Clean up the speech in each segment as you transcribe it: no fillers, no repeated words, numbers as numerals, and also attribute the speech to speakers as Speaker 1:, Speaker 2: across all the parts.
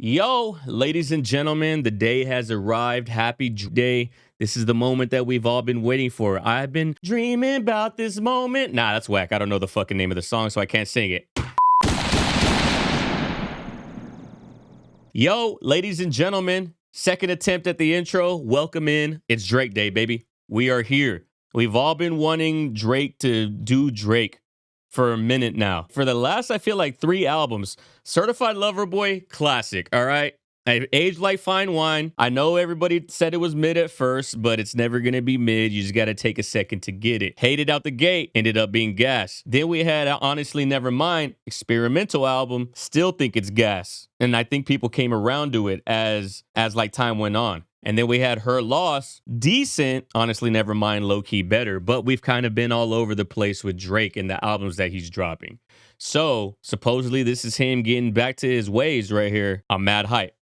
Speaker 1: Yo, ladies and gentlemen, the day has arrived. Happy day. This is the moment that we've all been waiting for. I've been dreaming about this moment. Nah, that's whack. I don't know the fucking name of the song, so I can't sing it. Yo, ladies and gentlemen, second attempt at the intro. Welcome in. It's Drake Day, baby. We are here. We've all been wanting Drake to do Drake for a minute now. For the last, I feel like 3 albums. Certified Lover Boy, classic, all right? I've aged like fine wine. I know everybody said it was mid at first, but it's never gonna be mid. You just gotta take a second to get it. Hated out the gate, ended up being gas. Then we had Honestly Nevermind, experimental album, still think it's gas. And I think people came around to it as like time went on. And then we had Her Loss, decent, Honestly Nevermind, low-key better, but we've kind of been all over the place with Drake and the albums that he's dropping. So, supposedly this is him getting back to his ways right here. I'm mad hype.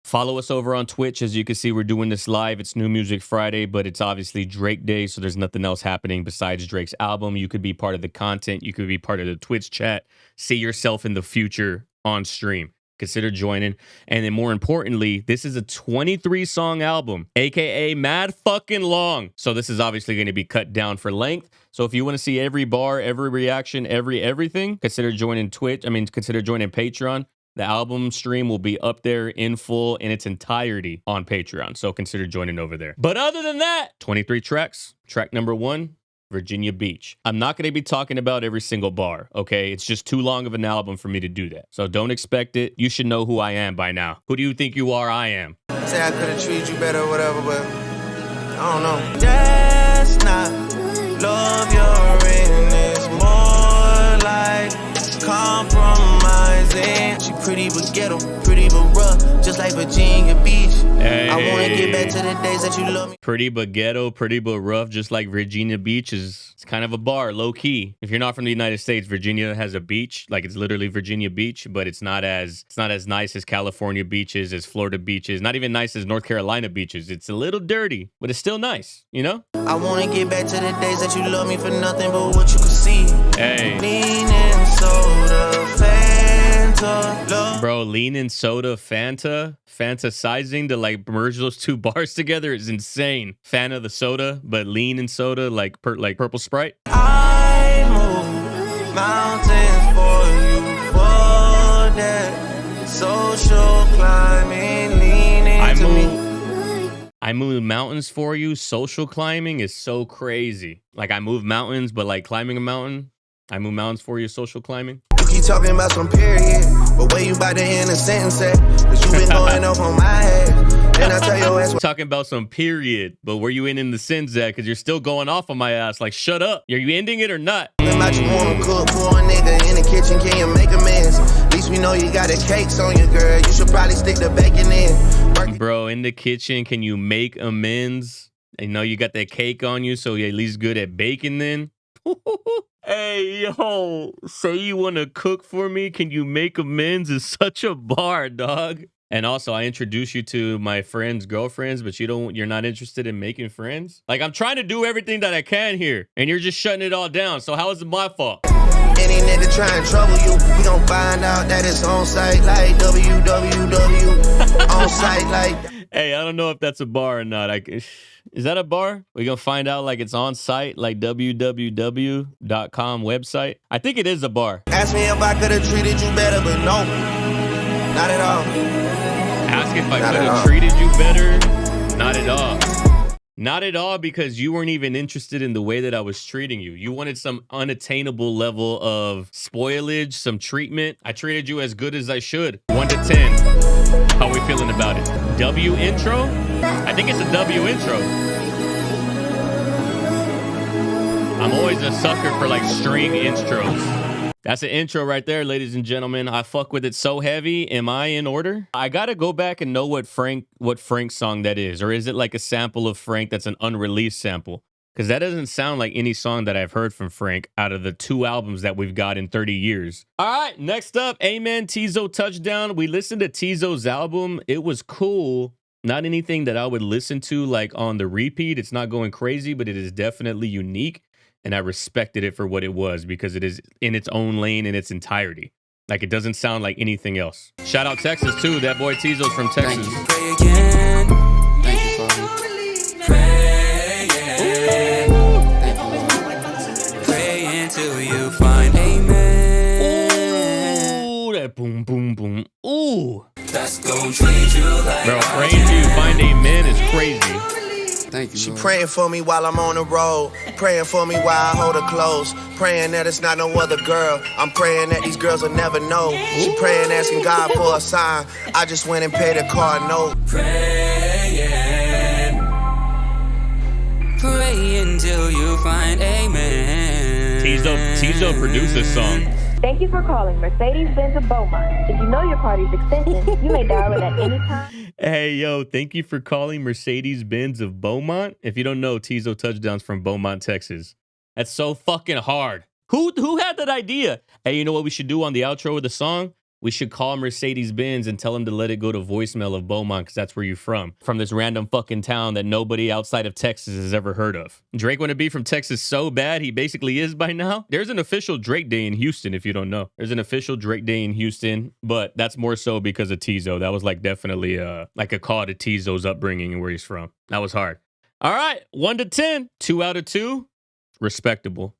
Speaker 1: Follow us over on Twitch. As you can see, we're doing this live. It's New Music Friday, but it's obviously Drake Day, so there's nothing else happening besides Drake's album. You could be part of the content. You could be part of the Twitch chat. See yourself in the future on stream. Consider joining. And then more importantly, this is a 23-song album, aka mad fucking long. So this is obviously going to be cut down for length. So if you want to see every bar, every reaction, everything, consider joining consider joining Patreon. The album stream will be up there in full in its entirety on Patreon. So consider joining over there. But other than that, 23 tracks. Track number 1, Virginia Beach. I'm not going to be talking about every single bar, okay? It's just too long of an album for me to do that. So don't expect it. You should know who I am by now. Who do you think you are? I am.
Speaker 2: Say I could have treated you better or whatever, but I don't know. That's not love you're in. It's more like compromising. She pretty but ghetto, pretty but rough, just like Virginia Beach.
Speaker 1: Hey.
Speaker 2: I want to get back to the days that you love me.
Speaker 1: Pretty but ghetto, pretty but rough, just like Virginia Beach it's kind of a bar, low key. If you're not from the United States, Virginia has a beach, like it's literally Virginia Beach, but it's not as nice as California beaches, as Florida beaches, not even nice as North Carolina beaches. It's a little dirty, but it's still nice, you know?
Speaker 2: I want to get back to the days that you love me for nothing but what you could see.
Speaker 1: Hey.
Speaker 2: Leaning soda, Fanta, love.
Speaker 1: Bro, leaning soda, Fanta, fantasizing to like merge those 2 bars together is insane. Fanta the soda, but lean and soda like purple Sprite.
Speaker 2: I move mountains for you, for that social climbing, leaning to me.
Speaker 1: I move mountains for you. Social climbing is so crazy. Like I move mountains, but like climbing a mountain. I move mountains for you, social climbing.
Speaker 2: You keep talking about some period, but where you about to end a sentence at? Cause you been going off on my head. Then I tell your ass
Speaker 1: talking about some period, but where you in the sentence at? Cause you're still going off on my ass. Like, shut up. Are you ending it or not?
Speaker 2: about you wanna cook for a nigga in the kitchen, can you make amends? At least we know you got the cakes on you, girl. You should probably stick the bacon in.
Speaker 1: Bro, in the kitchen, can you make amends? I know you got that cake on you, so you're at least good at baking then. Hey, yo, say you want to cook for me, can you make amends is such a bar, dog. And also, I introduce you to my friends' girlfriends, but you're not interested in making friends? Like, I'm trying to do everything that I can here, and you're just shutting it all down, so how is it my fault?
Speaker 2: Any nigga try and trouble you, we gon' find out that it's on site like www. On site like...
Speaker 1: Hey, I don't know if that's a bar or not. Is that a bar? We gonna find out like it's on site, like www.com website. I think it is a bar.
Speaker 2: Ask me if I could have treated you better, but no, not at all.
Speaker 1: Ask if I could have treated you better? Not at all. Not at all, because you weren't even interested in the way that I was treating you. You wanted some unattainable level of spoilage, some treatment. I treated you as good as I should. 1 to 10. How we feeling about it? W intro? I think it's a W intro. I'm always a sucker for like string intros. That's an intro right there, ladies and gentlemen. I fuck with it so heavy. Am I in order? I gotta go back and know what Frank's song that is. Or is it like a sample of Frank that's an unreleased sample? Because that doesn't sound like any song that I've heard from Frank out of the 2 albums that we've got in 30 years. All right, next up, Amen, Tizo Touchdown. We listened to Tizo's album. It was cool. Not anything that I would listen to like on the repeat. It's not going crazy, but it is definitely unique. And I respected it for what it was because it is in its own lane in its entirety. Like, it doesn't sound like anything else. Shout out Texas, too. That boy Tizo's from Texas.
Speaker 3: Pray again. Thank you, Father. Pray again. Pray until you find amen.
Speaker 1: Ooh, that boom, boom, boom. Ooh.
Speaker 3: That's gonna treat you like
Speaker 1: Bro, praying till you find amen is crazy.
Speaker 3: Thank you,
Speaker 2: She
Speaker 3: Lord.
Speaker 2: praying for me while I'm on the road, praying for me while I hold her close, praying that it's not no other girl. I'm praying that these girls will never know. She praying, asking God for a sign. I just went and paid a car note.
Speaker 3: Praying. Pray until you find amen.
Speaker 1: Tizo produced this song.
Speaker 4: Thank you for calling Mercedes-Benz of Beaumont. If you know your party's extension, you may dial it at any time.
Speaker 1: Hey, yo, thank you for calling Mercedes-Benz of Beaumont. If you don't know, Tizo Touchdowns from Beaumont, Texas. That's so fucking hard. Who had that idea? Hey, you know what we should do on the outro of the song? We should call Mercedes-Benz and tell them to let it go to voicemail of Beaumont, because that's where you're from this random fucking town that nobody outside of Texas has ever heard of. Drake want to be from Texas so bad, he basically is by now. There's an official Drake Day in Houston, if you don't know. There's an official Drake Day in Houston, but that's more so because of Tizo. That was like definitely like a call to Tizo's upbringing and where he's from. That was hard. All right, 1 to 10, 2 out of 2, respectable.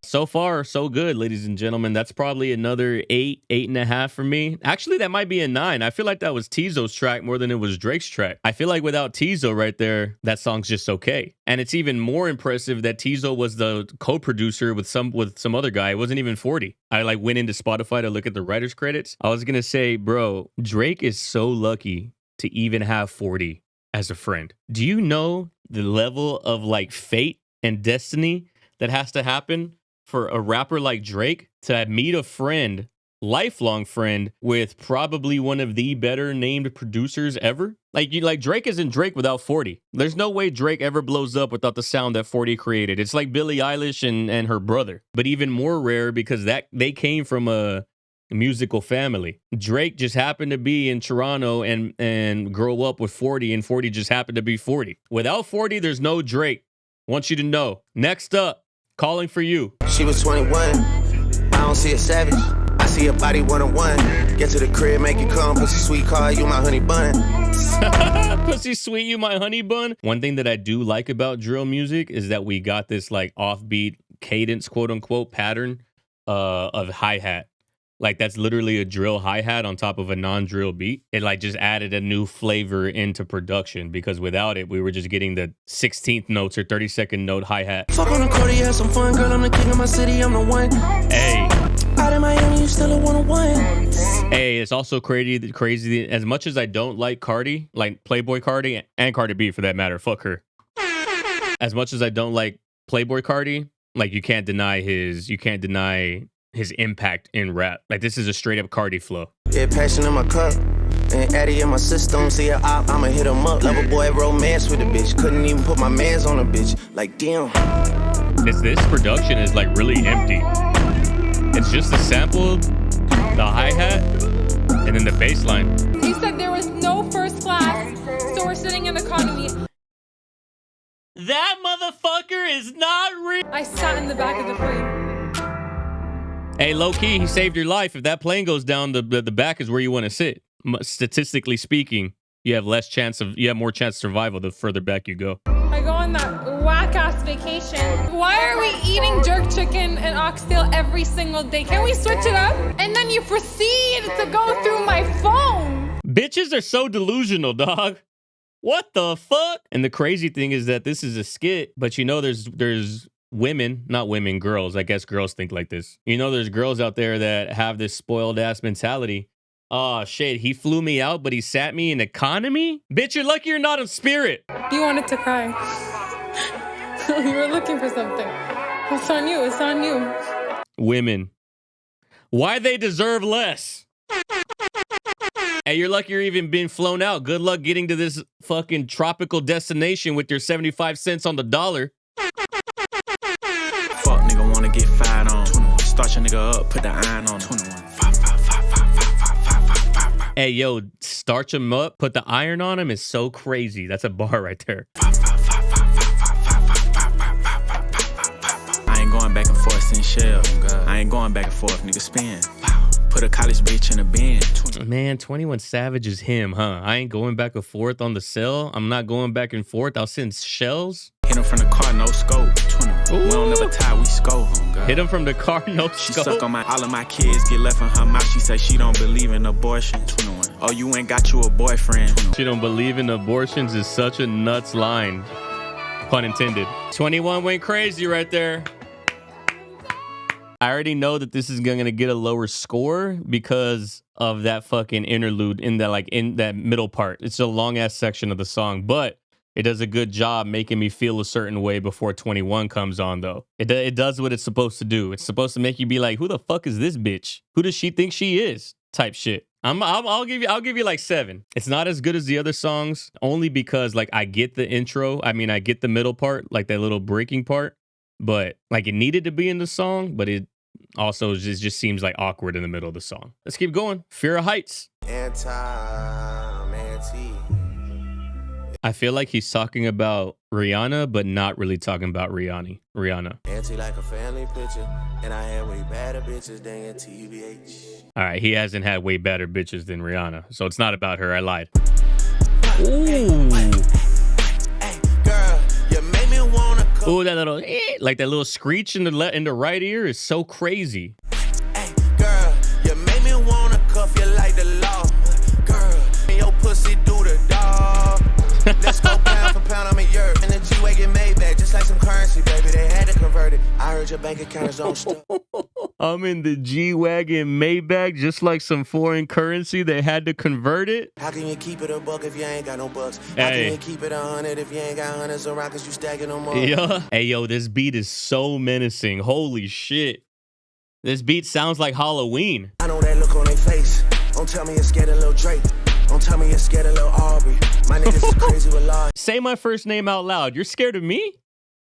Speaker 1: So far, so good, ladies and gentlemen. That's probably another 8, 8.5 for me. Actually, that might be a 9. I feel like that was Tizo's track more than it was Drake's track. I feel like without Tizo right there, that song's just okay. And it's even more impressive that Tizo was the co-producer with some other guy. It wasn't even 40. I like went into Spotify to look at the writer's credits. I was gonna say, bro, Drake is so lucky to even have 40 as a friend. Do you know the level of like fate and destiny that has to happen for a rapper like Drake to meet a friend, lifelong friend, with probably one of the better named producers ever? Like Drake isn't Drake without 40. There's no way Drake ever blows up without the sound that 40 created. It's like Billie Eilish and her brother, but even more rare because that they came from a musical family. Drake just happened to be in Toronto and grow up with 40, and 40 just happened to be 40. Without 40, there's no Drake. Want you to know. Next up, calling for you.
Speaker 2: She was 21. I don't see a savage. I see a body one-on-one. Get to the crib, make it come. Pussy sweet car, you my honey bun.
Speaker 1: Pussy sweet, you my honey bun. One thing that I do like about drill music is that we got this like offbeat cadence, quote unquote, pattern of hi-hat. Like that's literally a drill hi-hat on top of a non-drill beat. It like just added a new flavor into production, because without it, we were just getting the 16th notes or 32nd note hi-hat.
Speaker 2: Fuck on the court, have some fun, girl. I'm the king of my city, I'm the one.
Speaker 1: Hey.
Speaker 2: Out in Miami, you still a one-on-one.
Speaker 1: Hey, it's also crazy. As much as I don't like Cardi, like Playboy Cardi and Cardi B for that matter, fuck her. As much as I don't like Playboy Cardi, like you can't deny his impact in rap. Like this is a straight up Cardi flow.
Speaker 2: Yeah, passion in my cup. And Addy in my system, see her op, I'ma hit him up. Love a boy, romance with a bitch. Couldn't even put my mans on a bitch. Like, damn.
Speaker 1: This production is like really empty. It's just the sample, the hi-hat, and then the bass line.
Speaker 5: He said there was no first class, so we're sitting in economy.
Speaker 1: That motherfucker is not real.
Speaker 5: I sat in the back of the plane.
Speaker 1: Hey, low-key, he saved your life. If that plane goes down, the back is where you want to sit. Statistically speaking, you have more chance of survival the further back you go.
Speaker 5: I go on that whack-ass vacation. Why are we eating jerk chicken and oxtail every single day? Can we switch it up? And then you proceed to go through my phone.
Speaker 1: Bitches are so delusional, dog. What the fuck? And the crazy thing is that this is a skit, but you know there's women, not women, girls. I guess girls think like this. You know there's girls out there that have this spoiled ass mentality. Oh shit, he flew me out, but he sat me in economy? Bitch, you're lucky you're not in Spirit.
Speaker 5: You wanted to cry. You were looking for something. It's on you. It's on you.
Speaker 1: Women. Why they deserve less? Hey, you're lucky you're even being flown out. Good luck getting to this fucking tropical destination with your 75 cents on the dollar.
Speaker 6: Fuck nigga wanna get fired on. 21. Start your nigga up, put the iron on. 21.
Speaker 1: Hey, yo, starch him up, put the iron on him is so crazy. That's a bar right there.
Speaker 6: I ain't going back and forth in shell. I ain't going back and forth, nigga spin. Put a college bitch in a bin.
Speaker 1: Man, 21 Savage is him, huh? I ain't going back and forth on the cell. I'm not going back and forth. I'll send shells.
Speaker 6: Hit him from the car, no scope. 21. We don't never tie, we scope.
Speaker 1: Hit him from the car, no
Speaker 6: She
Speaker 1: scope.
Speaker 6: suck on all of my kids, get left in her mouth. She say she don't believe in abortion. 21. Oh, you ain't got you a boyfriend. 21.
Speaker 1: She don't believe in abortions is such a nuts line. Pun intended. 21 went crazy right there. I already know that this is going to get a lower score because of that fucking interlude in that middle part. It's a long ass section of the song, but it does a good job making me feel a certain way before 21 comes on, though. It does what it's supposed to do. It's supposed to make you be like, who the fuck is this bitch? Who does she think she is? Type shit. I'll give you like 7. It's not as good as the other songs, only because like I get the intro. I mean, I get the middle part, like that little breaking part, but like it needed to be in the song, but it also just seems like awkward in the middle of the song. Let's keep going. Fear of Heights. I feel like he's talking about Rihanna, but not really talking about Rihanna.
Speaker 2: Anti like a family picture, and I had way better bitches than your TBH.
Speaker 1: All right, he hasn't had way better bitches than Rihanna, so it's not about her. I lied. Ooh.
Speaker 2: Girl, you made me wanna
Speaker 1: Ooh, that little like that little screech in the right ear is so crazy.
Speaker 2: Hey, girl, you made me wanna cuff you like the law. Girl, your pussy do the dog. Let's go pound for pound, I'm a yurt. And the G-Wagon made back, just like some currency, baby. They had to convert it. I heard your bank account is on stuff.
Speaker 1: I'm in the G-Wagon Maybach, just like some foreign currency. They had to convert it.
Speaker 2: How can you keep it a buck if you ain't got no bucks?
Speaker 1: Hey.
Speaker 2: How can you keep it 100 if you ain't got hundreds around cause you stacking them up?
Speaker 1: Yeah. Hey, yo, this beat is so menacing. Holy shit. This beat sounds like Halloween.
Speaker 2: I know that look on their face. Don't tell me you're scared of Lil Drake. Don't tell me you're scared of Lil Aubrey. My niggas is crazy with law.
Speaker 1: Say my first name out loud. You're scared of me?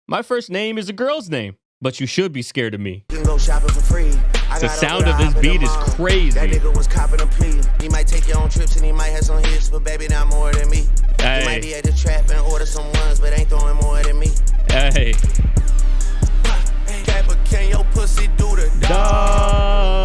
Speaker 1: My first name is a girl's name, but you should be scared of me.
Speaker 2: You can go shopping for free.
Speaker 1: The sound of this beat is crazy.
Speaker 2: That nigga was copping a plea. He might take your own trips and he might have some hits, but baby, not more than me.
Speaker 1: Hey.
Speaker 2: You might be at the trap and order some ones, but ain't throwing more than me.
Speaker 1: Hey.
Speaker 2: Kappa, can your pussy do the dog?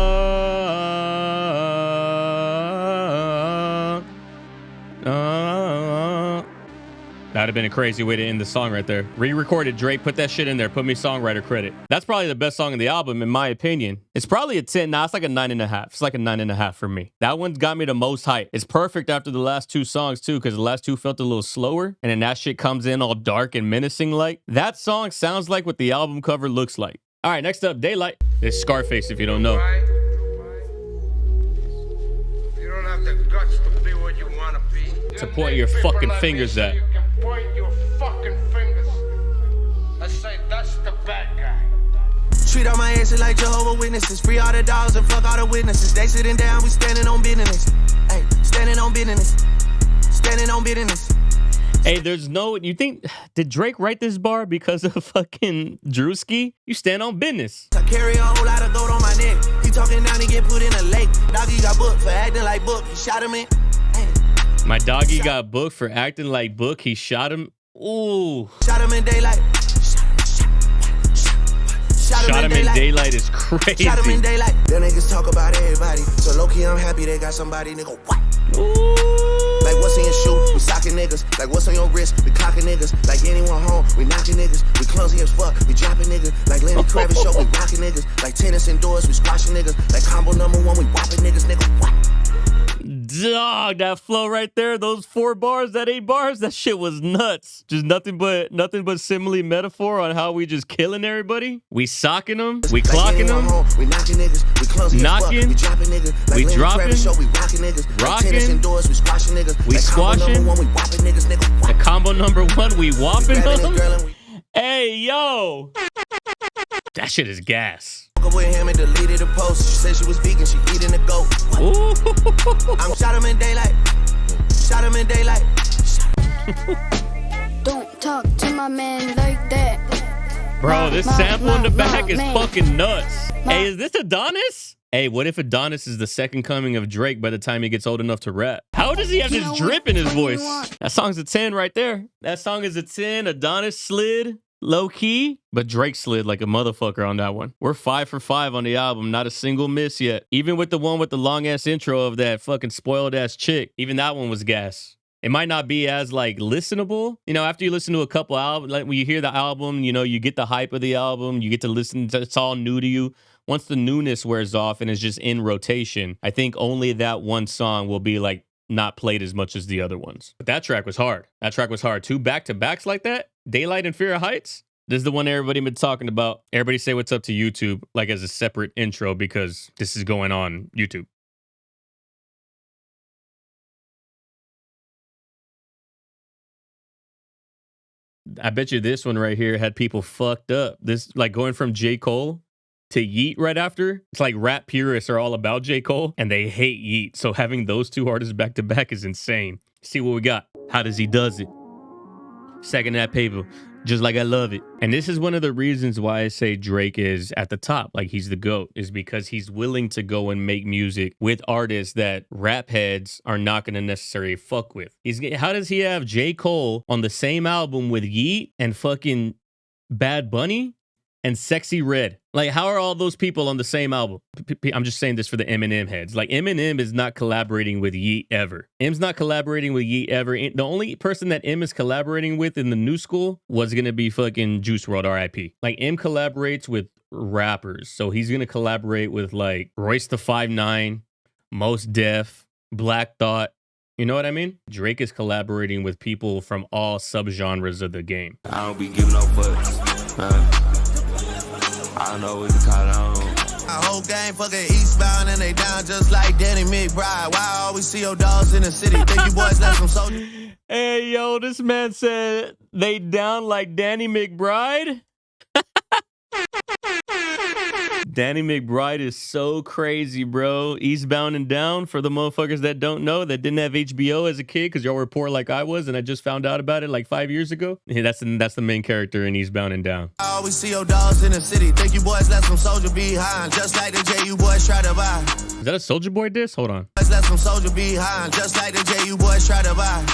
Speaker 1: That'd have been a crazy way to end the song right there. Re-recorded, Drake. Put that shit in there. Put me songwriter credit. That's probably the best song in the album, in my opinion. It's probably a 10. Nah, it's like a 9.5. It's like a 9.5 for me. That one's got me the most hype. It's perfect after the last two songs, too, because the last two felt a little slower, and then that shit comes in all dark and menacing like. That song sounds like what the album cover looks like. All right, next up, Daylight. It's Scarface, if you don't know.
Speaker 7: You don't have the guts to be what you want to be.
Speaker 1: To point your fucking fingers at.
Speaker 7: Point your fucking fingers. I say that's the bad guy.
Speaker 2: Treat all my exes like Jehovah's Witnesses. Free all the dogs and fuck all the witnesses. They sitting down, we standing on business. Hey, standing on business. Standing on business.
Speaker 1: Hey, there's no, you think, did Drake write this bar because of fucking Drewski? You stand on business.
Speaker 2: I carry a whole lot of gold on my neck. He talking down, he get put in a lake. Doggy got booked for acting like Book. He shot him in. Hey.
Speaker 1: My doggy got booked for acting like Book. He shot him. Ooh.
Speaker 2: Shot him in daylight.
Speaker 1: Shot him in daylight is crazy.
Speaker 2: Shot him in daylight. Them niggas talk about everybody. So low-key, I'm happy they got somebody, nigga. What?
Speaker 1: Ooh.
Speaker 2: Like what's in your shoe? We socking niggas. Like what's on your wrist? We clocking niggas. Like anyone home? We knocking niggas. We clumsy as fuck. We dropping niggas. Like Lenny Kravitz show. We rocking niggas. Like tennis indoors. We squashing niggas. Like combo number 1. We whopping niggas. Nigga, what?
Speaker 1: Dog, that flow right there, those 4 bars, that 8 bars, that shit was nuts. Just nothing but simile metaphor on how we just killing everybody. We socking them, we clocking them,
Speaker 2: we knocking niggas, we clumsy
Speaker 1: knocking,
Speaker 2: we dropping niggas, like
Speaker 1: we dropping,
Speaker 2: we rocking niggas,
Speaker 1: rocking,
Speaker 2: like indoors, we squashing niggas,
Speaker 1: we
Speaker 2: like
Speaker 1: squashing,
Speaker 2: we whopping niggas, nigga.
Speaker 1: The combo number 1, we whopping them. Hey, yo. That shit is gas.
Speaker 2: With him and deleted the post. She said she was vegan, she eating the goat. I'm shot him in daylight. Shot him in daylight.
Speaker 8: Don't talk to my man like that.
Speaker 1: Bro, this sample in the back is fucking nuts. Hey, is this Adonis? Hey, what if Adonis is the second coming of Drake by the time he gets old enough to rap? How does he have this drip in his voice? That song's a 10 right there. That song is a 10. Adonis slid. low key, but Drake slid like a motherfucker on that one. We're 5 for 5 on the album. Not a single miss yet. Even with the one with the long ass intro of that fucking spoiled ass chick, even that one was gas. It might not be as like listenable, you know, after you listen to a couple albums, like when you hear the album, you know, you get the hype of the album, you get to listen to, it's all new to you. Once the newness wears off and is just in rotation, I think only that one song will be like not played as much as the other ones. But that track was hard. That track was hard. 2 back-to-backs like that, Daylight and Fear of Heights. This is the one everybody been talking about. Everybody say what's up to YouTube, like as a separate intro, because this is going on YouTube. I bet you this one right here had people fucked up. This, like going from J. Cole to Yeet right after. It's like rap purists are all about J. Cole and they hate Yeet. So having those 2 artists back to back is insane. See what we got. How does he does it? Second that paper, just like I love it. And this is one of the reasons why I say Drake is at the top, like he's the GOAT, is because he's willing to go and make music with artists that rap heads are not going to necessarily fuck with. How does he have J. Cole on the same album with Yeet and fucking Bad Bunny and Sexy Red? Like, how are all those people on the same album? I'm just saying this for the Eminem heads. Like, Eminem is not collaborating with Yeet ever. M's not collaborating with Yeet ever. The only person that M is collaborating with in the new school was going to be fucking Juice WRLD, RIP. Like, M collaborates with rappers. So he's going to collaborate with, like, Royce the 5'9", Mos Def, Black Thought. You know what I mean? Drake is collaborating with people from all subgenres of the game.
Speaker 9: I don't be giving no fucks. I don't know what to call on.
Speaker 2: My whole gang fucking eastbound and they down just like Danny McBride. Why I always see your dogs in the city? Think you boys left some soldiers?
Speaker 1: Hey, yo, this man said they down like Danny McBride. Danny McBride is so crazy, bro. Eastbound and Down, for the motherfuckers that don't know, that didn't have HBO as a kid because y'all were poor like I was, and I just found out about it like 5 years ago. Yeah, that's the main character in Eastbound and Down.
Speaker 2: I always see your dogs in the city. Think you boys left some soldier behind, just like the J you boys try to buy.
Speaker 1: Is that a Soulja Boy diss? Hold on.
Speaker 2: Left some soldier behind, just like the J you boys try to buy.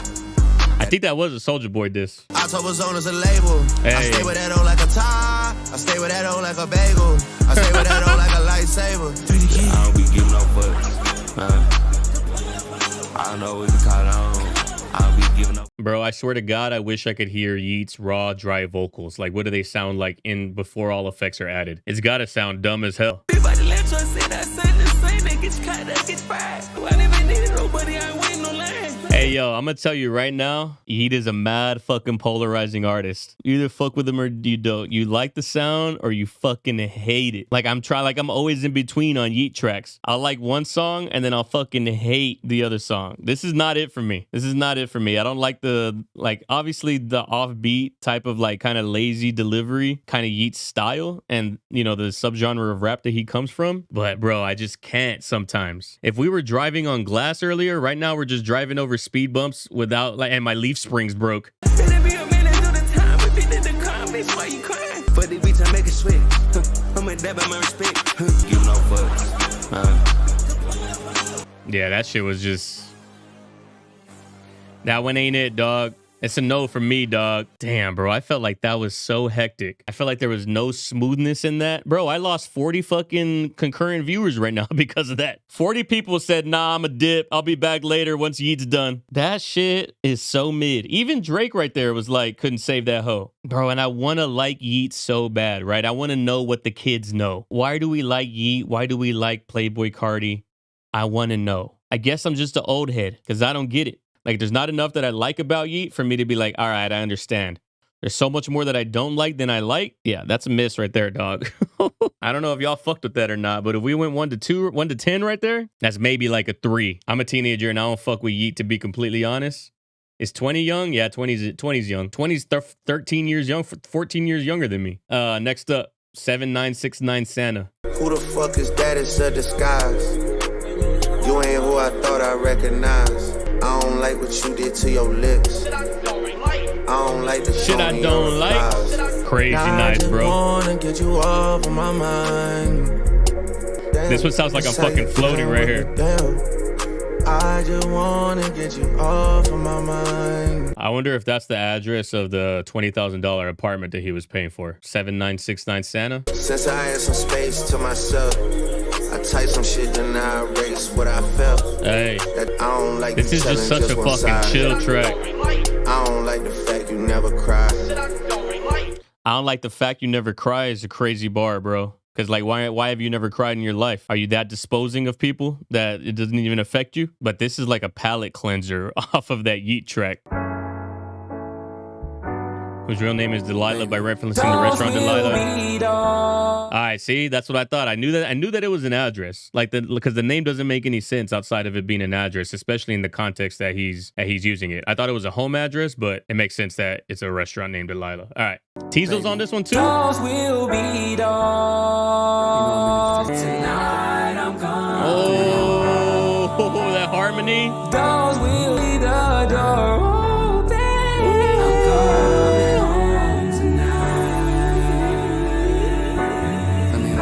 Speaker 1: I think that was a Soulja Boy diss.
Speaker 2: October Zone is a label.
Speaker 1: Hey.
Speaker 2: I stay with that on like a tie. I stay with that on like a bagel. I stay with that on like a lightsaber.
Speaker 9: I don't be giving no fucks. I don't know what to call on. I don't be giving no.
Speaker 1: Bro, I swear to God, I wish I could hear Yeet's raw, dry vocals. Like, what do they sound like in before all effects are added? It's gotta sound dumb as hell.
Speaker 9: Everybody left us in that same they get cut, that gets fried. I never needed nobody, I ain't waiting no line.
Speaker 1: Hey, yo, I'm gonna tell you right now, Yeet is a mad fucking polarizing artist. You either fuck with him or you don't. You like the sound or you fucking hate it. Like, I'm always in between on Yeet tracks. I'll like one song and then I'll fucking hate the other song. This is not it for me. This is not it for me. I don't like obviously the offbeat type of like kind of lazy delivery, kind of Yeet style, and you know, the subgenre of rap that he comes from. But bro, I just can't sometimes. If we were driving on glass earlier, right now we're just driving over speed bumps without like, and my leaf springs broke. Yeah, that shit was just, that one ain't it, dog. It's a no from me, dog. Damn, bro. I felt like that was so hectic. I felt like there was no smoothness in that. Bro, I lost 40 fucking concurrent viewers right now because of that. 40 people said, nah, I'm a dip. I'll be back later once Yeet's done. That shit is so mid. Even Drake right there was like, couldn't save that hoe. Bro, and I want to like Yeet so bad, right? I want to know what the kids know. Why do we like Yeet? Why do we like Playboi Carti? I want to know. I guess I'm just an old head because I don't get it. Like, there's not enough that I like about Yeet for me to be like, all right, I understand. There's so much more that I don't like than I like. Yeah, that's a miss right there, dog. I don't know if y'all fucked with that or not, but if we went 1 to 10 right there, that's maybe like a 3. I'm a teenager and I don't fuck with Yeet, to be completely honest. Is 20 young? Yeah, 20's young. 20's 13 years young, 14 years younger than me. Next up, 7969 Santa.
Speaker 2: Who the fuck is that? It's a disguise. You ain't who I thought I recognized. I don't like what you did to your lips. I don't like the
Speaker 1: shit I don't like. Crazy nice, bro.
Speaker 2: Wanna get you off of my mind.
Speaker 1: This one sounds like I'm fucking floating right here.
Speaker 2: I just wanna get you off of my mind.
Speaker 1: I wonder if that's the address of the $20,000 apartment that he was paying for. 7969 Santa.
Speaker 2: Since I had some space to myself, I typed some shit, then I erased what I felt.
Speaker 1: Hey,
Speaker 2: that I don't like.
Speaker 1: This is just such a fucking chill track.
Speaker 2: I don't like the fact you never cry.
Speaker 1: I don't like the fact you never cry is a crazy bar, bro. Because, like, why have you never cried in your life? Are you that disposing of people that it doesn't even affect you? But this is like a palate cleanser off of that Yeet track. Whose real name is Delilah by referencing the restaurant Delilah. All right, see, that's what I thought. I knew that it was an address, like because the name doesn't make any sense outside of it being an address, especially in the context that he's using it. I thought it was a home address, but it makes sense that it's a restaurant named Delilah. All right, Tizo's on this one too.
Speaker 3: Will be dogs. Tonight I'm gone.
Speaker 1: Oh, that harmony.
Speaker 3: Dogs will be the door open. I'm coming home tonight. I mean,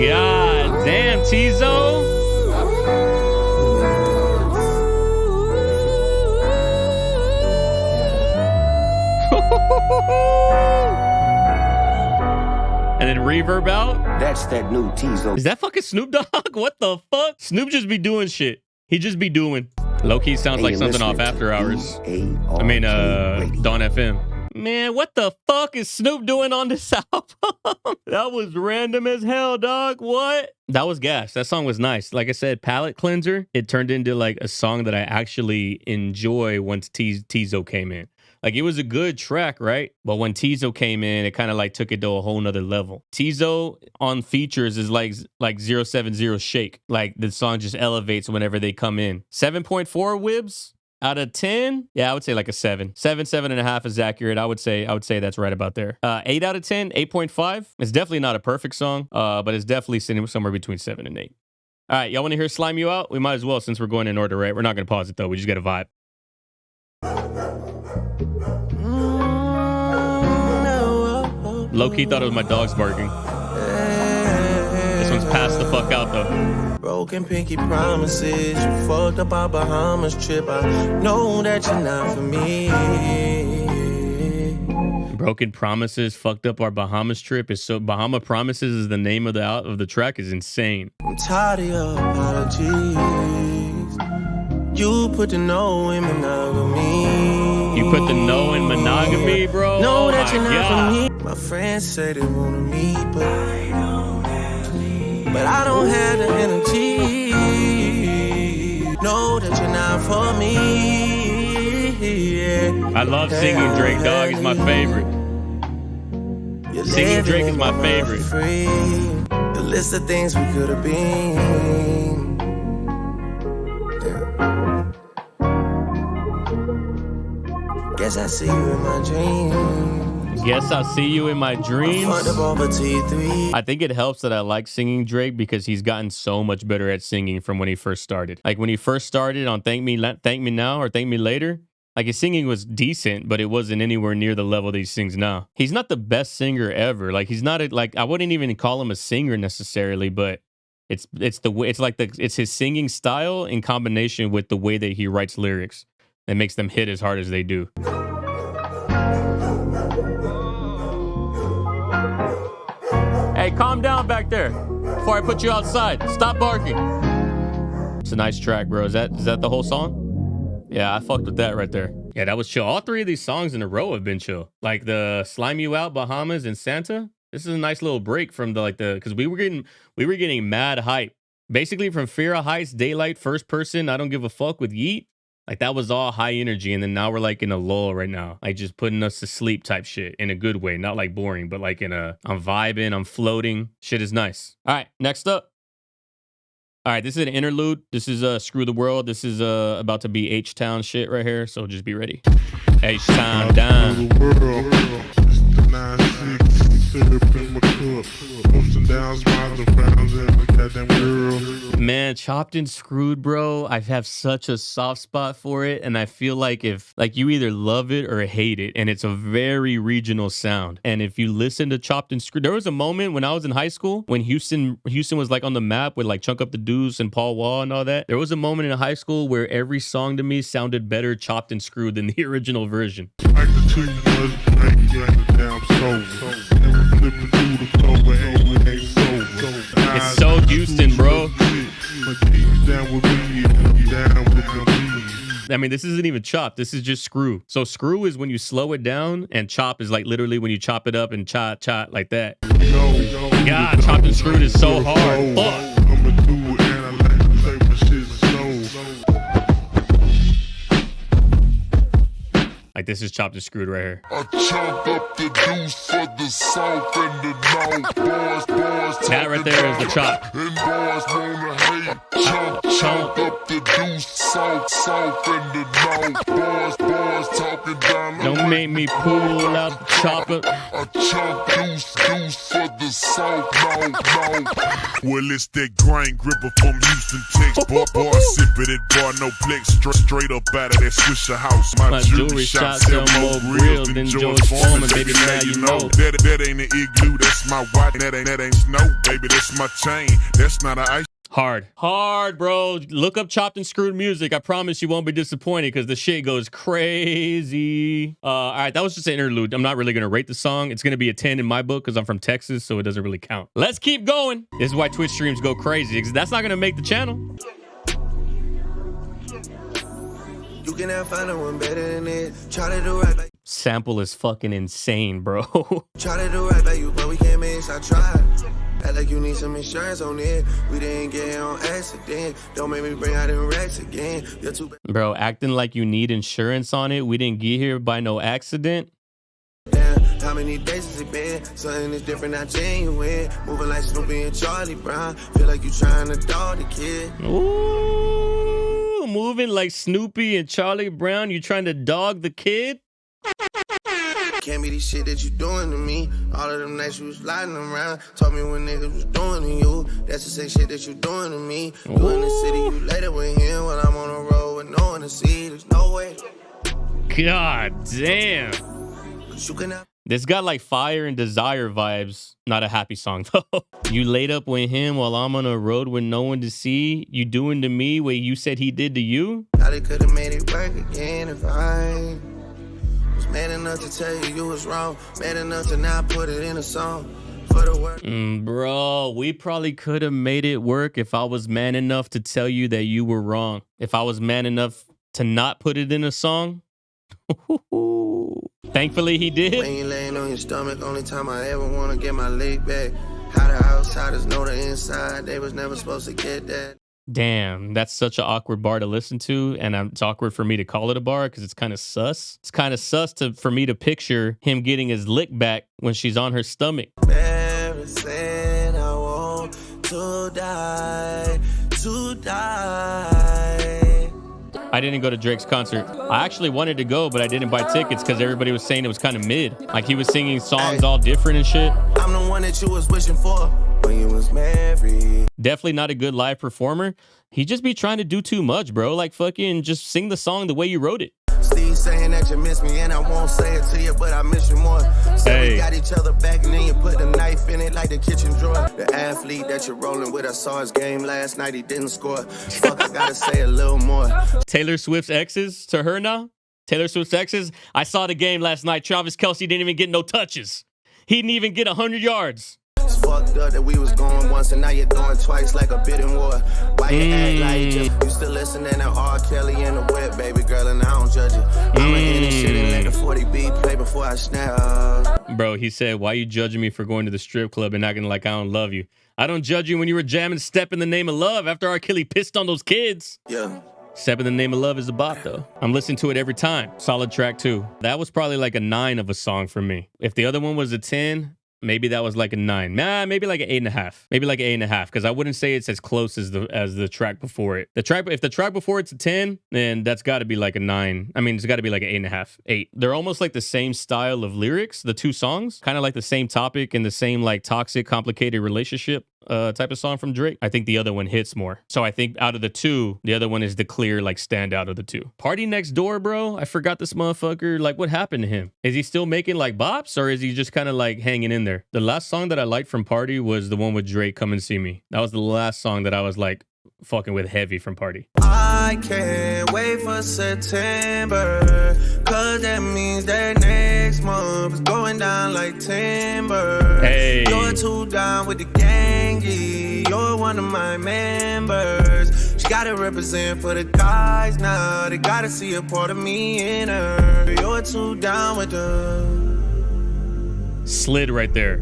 Speaker 1: God damn, Tizo. And then reverb out.
Speaker 10: That's that new Tizo.
Speaker 1: Is that fucking Snoop Dogg? What the fuck? Snoop just be doing shit. He just be doing. Low-key sounds like something off After Hours. I mean, Dawn FM. Man, what the fuck is Snoop doing on this album? That was random as hell, dog. What? That was gas. That song was nice. Like I said, palate cleanser. It turned into like a song that I actually enjoy once Tizo came in. Like, it was a good track, right? But when Tizo came in, it kind of like took it to a whole nother level. Tizo on features is like 070 Shake. Like, the song just elevates whenever they come in. 7.4 Wibs out of 10? Yeah, I would say like a 7. 7.5 is accurate. I would say that's right about there. 8 out of 10, 8.5. It's definitely not a perfect song, but it's definitely sitting somewhere between 7 and 8. All right, y'all want to hear Slime You Out? We might as well, since we're going in order, right? We're not going to pause it, though. We just got a vibe. Low-key thought it was my dogs barking. This one's passed the fuck out, though.
Speaker 2: Broken pinky promises, you fucked up our Bahamas trip. I know that you're not for me.
Speaker 1: Broken Promises fucked up our Bahamas trip. Is so Bahama Promises is the name of the track. Is insane.
Speaker 2: I'm tired of your apologies. You put the no in monogamy.
Speaker 1: You put the no in monogamy, bro?
Speaker 2: Know
Speaker 1: oh
Speaker 2: that you're not
Speaker 1: God.
Speaker 2: for me. My friends say they wanna meet, but I don't have the energy. Know that you're not for me. Yeah.
Speaker 1: I love singing Drake, dog. He's my favorite. Singing Drake is my favorite.
Speaker 2: The list of things we could have been. Guess I see you in my dreams.
Speaker 1: Guess I see you in my dreams. I think it helps that I like singing Drake because he's gotten so much better at singing from when he first started. Like when he first started on Thank Me Now or Thank Me Later, like his singing was decent, but it wasn't anywhere near the level that he sings now. He's not the best singer ever. Like he's not I wouldn't even call him a singer necessarily, but it's his singing style in combination with the way that he writes lyrics that makes them hit as hard as they do. Hey, calm down back there before I put you outside. Stop barking. It's a nice track, bro. Is that the whole song? Yeah, I fucked with that right there. Yeah, that was chill. All three of these songs in a row have been chill. Like the Slime You Out, Bahamas, and Santa. This is a nice little break from because we were getting mad hype. Basically from Fear of Heights, Daylight, First Person, I Don't Give a Fuck with Yeet. Like that was all high energy, and then now we're like in a lull right now, like just putting us to sleep type shit in a good way, not like boring, but like I'm vibing, I'm floating. Shit is nice. All right, next up. All right, this is an interlude. This is Screw the World. This is about to be H-Town shit right here, so just be ready. H-Town down. Man, Chopped and Screwed, bro. I have such a soft spot for it, and I feel like if you either love it or hate it, and it's a very regional sound. And if you listen to Chopped and Screwed, there was a moment when I was in high school when Houston was like on the map with like Chunk Up the Deuce and Paul Wall and all that. There was a moment in high school where every song to me sounded better chopped and screwed than the original version. It's so Houston, bro. I mean, this isn't even chop. This is just screw. So screw is when you slow it down, and chop is like literally when you chop it up and chop like that. God, chopped and screwed is so hard. Fuck. Like this is chopped and screwed right here.
Speaker 10: I chopped up the deuce for the south and the north. Boys,
Speaker 1: that right there is the chop.
Speaker 10: And boys wanna hate. Chop up the deuce, south and the north. Boys talking down.
Speaker 1: Don't make me pull out the chopper.
Speaker 10: I chop deuce for the south, north. Well, it's that grain gripper from Houston, Texas. Boy, sippin' it, boy, no flex. Straight up out of that Swisher house. My jewelry shop sell more real than George Foreman, baby, now you know. That ain't an igloo, that's my watch. That ain't snow, baby, that's my chain. That's not an ice.
Speaker 1: Hard, bro. Look up Chopped and Screwed music. I promise you won't be disappointed because the shit goes crazy. All right, that was just an interlude. I'm not really going to rate the song. It's going to be a 10 in my book because I'm from Texas, so it doesn't really count. Let's keep going. This is why Twitch streams go crazy because that's not going to make the channel.
Speaker 2: You can have fun one better than it. Try to do right by
Speaker 1: sample is fucking insane, bro.
Speaker 2: Try to do right by you, but we can't miss. I tried. Act like you need some insurance on it. We didn't get here on accident. Don't make me bring out them racks again. You're too bad.
Speaker 1: Bro, acting like you need insurance on it. We didn't get here by no accident.
Speaker 2: Damn, how many days has it been? Something is different, not genuine. Moving like Snoopy and Charlie Brown. Feel like you trying to dog the kid.
Speaker 1: Ooh, moving like Snoopy and Charlie Brown. You trying to dog the kid?
Speaker 2: Can't be the shit that you doing to me. All of them nights you was lying around. Told me what niggas was doing to you. That's the same shit that you doing to me. You in the city, you later with him. When I'm on the road with no one to see. There's no way.
Speaker 1: God damn.
Speaker 2: You can have
Speaker 1: this got like Fire and Desire vibes. Not a happy song though. You laid up with him while I'm on a road with no one to see. You doing to me what you said he did to you?
Speaker 2: Probably could have made it work again if I was man enough to tell you was wrong. Man enough to not put it in a song. For the work.
Speaker 1: Bro, we probably could have made it work if I was man enough to tell you that you were wrong. If I was man enough to not put it in a song. Thankfully he did.
Speaker 2: When you laying on your stomach, only time I ever want to get my leg back. How the outsiders know the inside, they was never supposed to get that.
Speaker 1: Damn, that's such an awkward bar to listen to, and it's awkward for me to call it a bar because it's kind of sus. It's kind of sus for me to picture him getting his lick back when she's on her stomach.
Speaker 2: Embarrassing, I want to die.
Speaker 1: I didn't go to Drake's concert. I actually wanted to go, but I didn't buy tickets because everybody was saying it was kind of mid. Like he was singing songs all different and shit.
Speaker 2: I'm the one that you was wishing for when you was married.
Speaker 1: Definitely not a good live performer. He just be trying to do too much, bro. Like fucking just sing the song the way you wrote it.
Speaker 2: Steve saying that you miss me and I won't say it to you, but I miss you more. So
Speaker 1: hey.
Speaker 2: We got each other back and then you put the knife in it like the kitchen drawer. The athlete that you're rolling with, I saw his game last night, he didn't score. Fuck, I gotta say a little more.
Speaker 1: Taylor Swift's exes to her now? Taylor Swift's exes? I saw the game last night. Travis Kelce didn't even get no touches. He didn't even get 100 yards.
Speaker 2: It's fucked up that we was going once and now you're doing twice like a bidding war. Why you act like you still listening to R. Kelly in the wet, baby girl, and I don't judge you. I'ma end this shit and let the 40B play before I snap.
Speaker 1: Bro, he said, why you judging me for going to the strip club and acting like I don't love you? I don't judge you when you were jamming Step in the Name of Love after R. Kelly pissed on those kids.
Speaker 2: Yeah.
Speaker 1: Step in the Name of Love is a bop, though. I'm listening to it every time. Solid track, too. That was probably like a 9 of a song for me. If the other one was a 10, maybe that was like a 9. Nah, maybe like an 8.5. Maybe like an 8.5, because I wouldn't say it's as close as the track before it. If the track before it's a 10, then that's got to be like a 9. I mean, it's got to be like an 8.5, 8. They're almost like the same style of lyrics, the two songs, kind of like the same topic and the same like toxic, complicated relationship type of song from Drake. I think the other one hits more. So I think out of the two, the other one is the clear like standout of the two. Party Next Door, bro. I forgot this motherfucker. Like, what happened to him? Is he still making like bops, or is he just kind of like hanging in there? The last song that I liked from Party was the one with Drake, Come and See Me. That was the last song that I was like fucking with heavy from Party.
Speaker 2: I can't wait for September, cause that means that next month is going down like timber.
Speaker 1: Hey.
Speaker 2: You're too down with the gangy, you're one of my members. She gotta represent for the guys now, they gotta see a part of me in her. You're too down with the...
Speaker 1: Slid right there.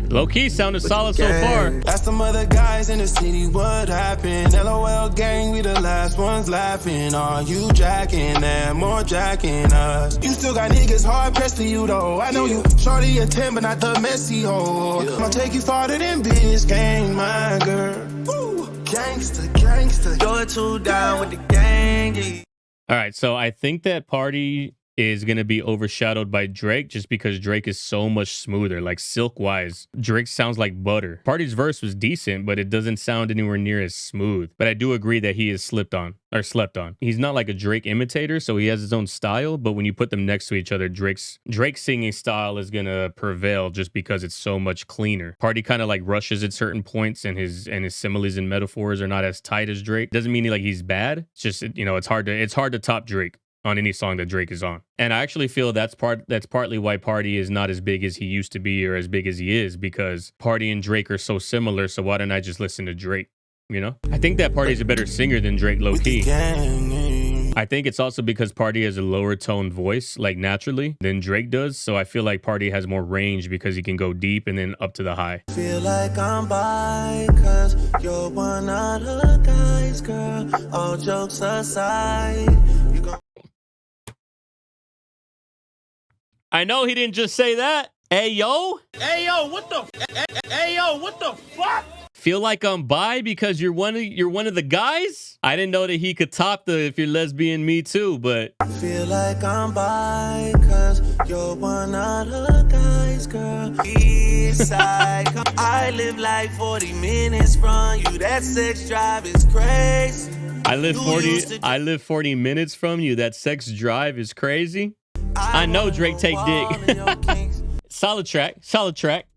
Speaker 1: Low-key sounded solid so far.
Speaker 11: Ask some other guys in the city what happened. LOL gang, we the last ones laughing. Are you jacking them or jacking us? You still got niggas hard pressed to you though. I know you shorty a 10 but not the messy hoe. I'ma take you farther than biz gang, my girl. Woo. Gangsta, gangsta.
Speaker 2: You're too down with the gangy.
Speaker 1: All right, so I think that Party is going to be overshadowed by Drake just because Drake is so much smoother. Like silk-wise, Drake sounds like butter. Party's verse was decent, but it doesn't sound anywhere near as smooth. But I do agree that he is slept on. He's not like a Drake imitator, so he has his own style, but when you put them next to each other, Drake's singing style is going to prevail just because it's so much cleaner. Party kind of like rushes at certain points, and his similes and metaphors are not as tight as Drake. Doesn't mean he's bad. It's just, you know, it's hard to top Drake on any song that Drake is on. And I actually feel that's partly why Party is not as big as he used to be or as big as he is, because Party and Drake are so similar, so why don't I just listen to Drake, you know? I think that Party's a better singer than Drake low-key. I think it's also because Party has a lower tone voice, like naturally, than Drake does, so I feel like Party has more range because he can go deep and then up to the high.
Speaker 2: Feel like I'm by, cause you're one of the guys, girl. All jokes aside, you gon'
Speaker 1: I know he didn't just say that. Hey, yo.
Speaker 7: Hey, yo, what the fuck?
Speaker 1: Feel like I'm bi because you're one of the guys? I didn't know that he could top the if you're lesbian me too, but
Speaker 2: feel like I'm bi, cause you're one of the guys, girl. East side, I live like 40 minutes from you. That sex drive is crazy.
Speaker 1: I live 40 minutes from you. That sex drive is crazy. I know Drake take dick. Solid track.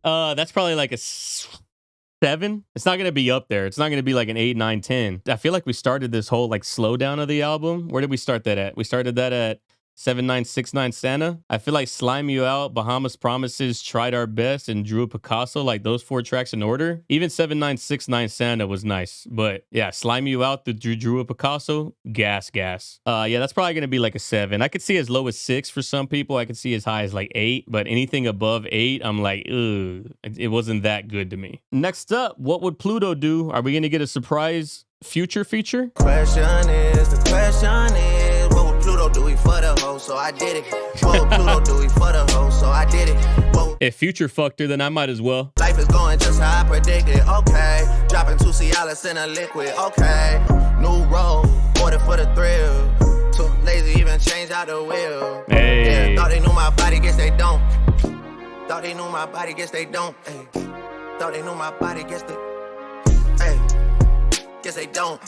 Speaker 1: That's probably like a 7. It's not gonna be up there. It's not gonna be like an 8, 9, 10. I feel like we started this whole like slowdown of the album. Where did we start that at? We started that at 7969 Santa. I feel like Slime You Out, Bahamas Promises, Tried Our Best, and Drew a Picasso, like those 4 tracks in order. Even 7969 Santa was nice. But yeah, Slime You Out, the Drew a Picasso, gas. Yeah, that's probably going to be like a 7. I could see as low as 6 for some people. I could see as high as like 8. But anything above 8, I'm like, ugh, it wasn't that good to me. Next up, what would Pluto do? Are we going to get a surprise Future feature?
Speaker 2: The question is, what would Pluto do it for the hoe? So I did it. What would Pluto do it for the hoe? So I did it.
Speaker 1: If Future fucked her, then I might as well.
Speaker 2: Life is going just how I predicted. Okay, dropping 2 Cialis in a liquid. Okay, new road, order for the thrill. Too lazy even change out the wheel.
Speaker 1: Hey.
Speaker 2: Yeah, thought they knew my body, guess they don't. Thought they knew my body, guess they don't. Hey. Thought they knew my body, guess they. Hey. Guess they don't.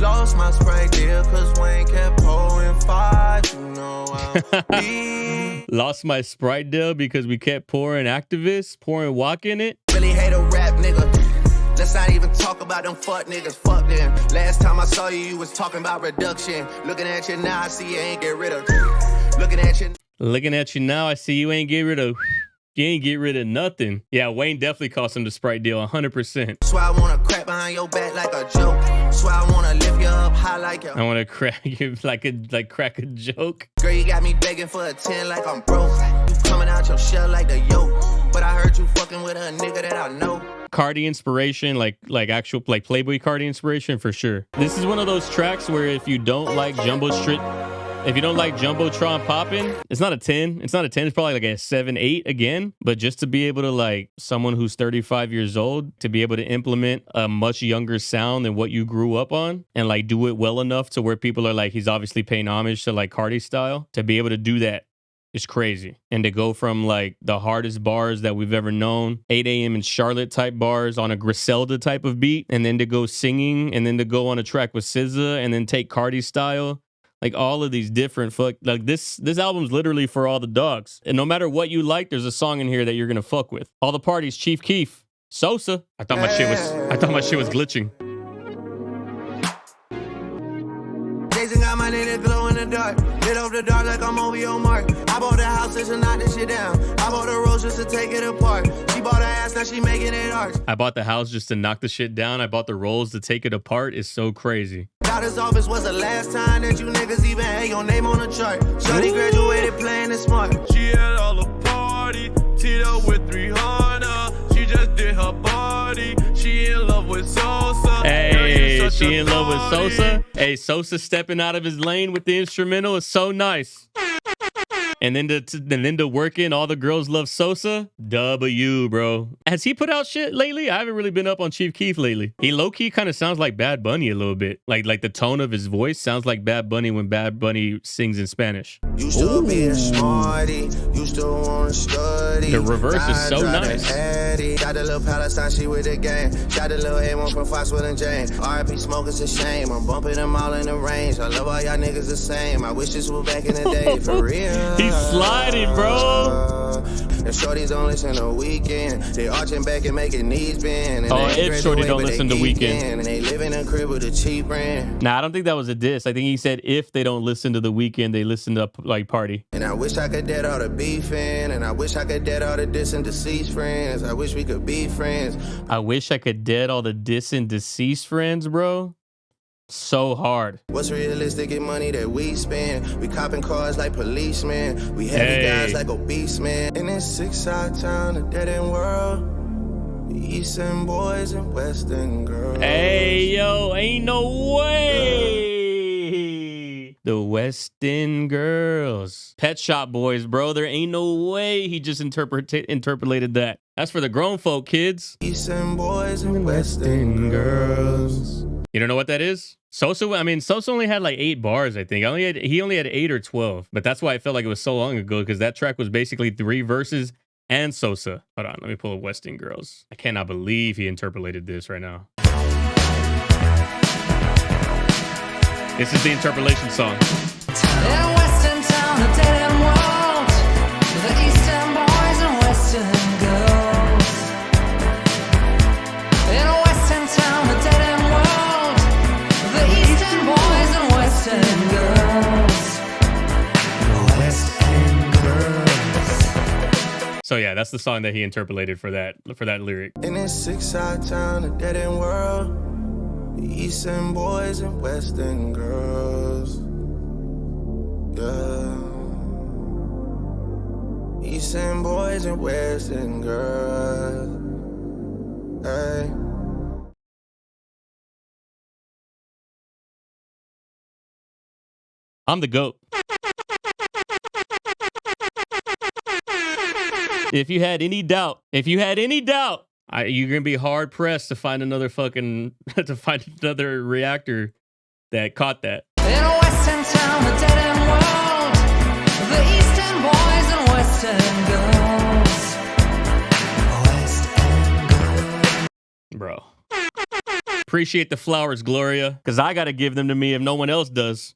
Speaker 2: Lost my Sprite deal cause Wayne kept pouring 5. You know I'm
Speaker 1: Lost my Sprite deal because we kept pouring activists, pouring walk in it.
Speaker 2: Really hate a rap nigga. Let's not even talk about them fuck niggas. Fuck them. Last time I saw you, you was talking about reduction. Looking at you now, I see you ain't get rid of. Looking at you now, I see you ain't get rid of. You ain't get rid of nothing. Yeah, Wayne definitely cost him the Sprite deal 100%. So I wanna crack behind your back like a joke. So I wanna lift you up high like your.
Speaker 1: I wanna crack you like crack a joke.
Speaker 2: Girl, you got me begging for a 10 like I'm broke. You coming out your shell like the yoke. But I heard you fucking with a nigga that I know.
Speaker 1: Cardi inspiration, like actual like Playboy Cardi inspiration for sure. This is one of those tracks where if you don't like Jumbo Street. If you don't like Jumbotron popping, it's not a 10. It's not a 10. It's probably like a 7, 8 again. But just to be able to like someone who's 35 years old to be able to implement a much younger sound than what you grew up on and like do it well enough to where people are like, he's obviously paying homage to like Cardi style. To be able to do that is crazy. And to go from like the hardest bars that we've ever known, 8 a.m. in Charlotte type bars on a Griselda type of beat, and then to go singing, and then to go on a track with SZA, and then take Cardi style. Like all of these different like this album's literally for all the dogs. And no matter what you like, there's a song in here that you're gonna fuck with. All the parties, Chief Keef, Sosa. I thought my shit was glitching.
Speaker 2: Jason got my nigga glow in the dark. Lit up the dark like I'm OVO Mark. I bought the house just to knock this shit down. I bought the rose just to take it apart. She bought her ass, now she making it arch.
Speaker 1: I bought the house just to knock the shit down. I bought the rolls to take it apart. It's so crazy.
Speaker 2: Doctor's office was the last time that you niggas even had your name on the chart. Shorty graduated playing it smart.
Speaker 12: She had all the party, teed up with 300. She just did her body. She in love with Sosa.
Speaker 1: Hey, she in love with Sosa. Hey, Sosa stepping out of his lane with the instrumental is so nice. And then to work in All the Girls Love Sosa. W, bro. Has he put out shit lately? I haven't really been up on Chief Keef lately. He low-key kind of sounds like Bad Bunny a little bit. Like the tone of his voice sounds like Bad Bunny when Bad Bunny sings in Spanish.
Speaker 2: You still be a smarty. You still want to study.
Speaker 1: The reverse is so nice.
Speaker 2: Got the little Palestine, she with the gang. Shot the little A1 from Foxwood and Jane. R.I.P. Smoke, it's a shame. I'm bumping them all in the range. I love all y'all niggas the same. I wish this was back in the day, for real.
Speaker 1: He's sliding, bro.
Speaker 2: And shorties don't listen to Weekend. They arching back and making knees bend.
Speaker 1: Oh, if shorty don't listen to Weekend.
Speaker 2: And they live in a crib with a cheap rent.
Speaker 1: Nah, I don't think that was a diss. I think he said if they don't listen to The Weekend, they listen to like Party.
Speaker 2: And I wish I could dead all the beefing. And I wish I could dead all the diss and deceased friends. I wish we could be friends.
Speaker 1: I wish I could dead all the diss and deceased friends, bro. So hard.
Speaker 2: What's realistic in money that we spend? We copping cars like policemen. We heavy guys like obese men. In this 6-side town, a dead end world. The East End boys and West End girls.
Speaker 1: Hey, yo, ain't no way. The West End girls. Pet Shop Boys, bro. There ain't no way he just interpolated that. That's for the grown folk, kids.
Speaker 2: East End boys and West End girls.
Speaker 1: You don't know what that is? Sosa only had like 8 bars, I think. He only had 8 or 12. But that's why I felt like it was so long ago, because that track was basically 3 verses and Sosa. Hold on, let me pull up West End Girls. I cannot believe he interpolated this right now. This is the interpolation song.
Speaker 3: In Western town, a dead end world. The Eastern boys and Western girls. In a Western town, a dead end world. The Eastern boys and Western girls. Western girls.
Speaker 1: So yeah, that's the song that he interpolated for that lyric.
Speaker 2: In this 6-side town, a dead end world. The East End boys and West End girls. Yeah. East End boys and West End girls. Hey.
Speaker 1: I'm the GOAT. If you had any doubt, you're gonna be hard pressed to find another reactor that caught that.
Speaker 3: In a Western town, a dead end world. The Eastern boys and Western girls.
Speaker 1: Bro. Appreciate the flowers, Gloria, because I gotta give them to me if no one else does.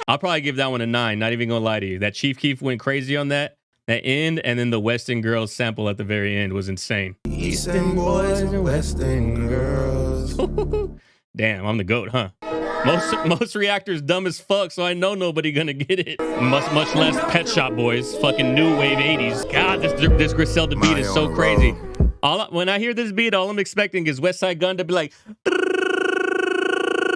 Speaker 1: I'll probably give that one a 9, not even gonna lie to you. That Chief Keef went crazy on that end, and then the Western Girls sample at the very end was insane.
Speaker 2: Eastern boys and Western girls.
Speaker 1: Damn, I'm the GOAT, huh? Most reactors dumb as fuck, so I know nobody gonna get it. Much less Pet Shop Boys, fucking new wave 80s. God, this Griselda beat is so crazy. When I hear this beat, all I'm expecting is Westside Gun to be like,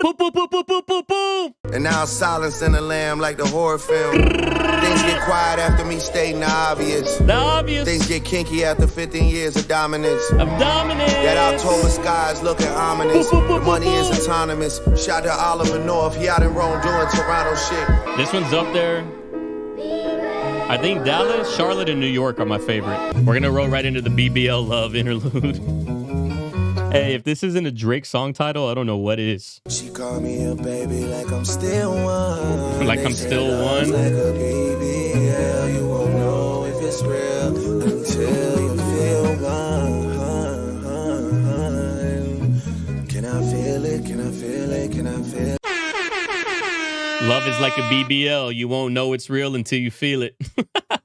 Speaker 1: boom, boom, boom, boom, boom, boom, boom.
Speaker 2: And now silence in the lamb like the horror film. They Things get quiet after me stating the obvious.
Speaker 1: The obvious.
Speaker 2: Things get kinky after 15 years of dominance.
Speaker 1: That
Speaker 2: October sky is looking ominous. The money is autonomous. Shout to Oliver North. He out in Rome doing Toronto shit.
Speaker 1: This one's up there. I think Dallas, Charlotte, and New York are my favorite. We're gonna roll right into the BBL Love interlude. Hey, if this isn't a Drake song title, I don't know what is.
Speaker 2: She called me a baby like I'm still one.
Speaker 1: Like I'm still one.
Speaker 2: Like a BBL, you won't know if it's real until you feel one. Can I feel it? Can I feel it? Can I feel it?
Speaker 1: Love is like a BBL. You won't know it's real until you feel it.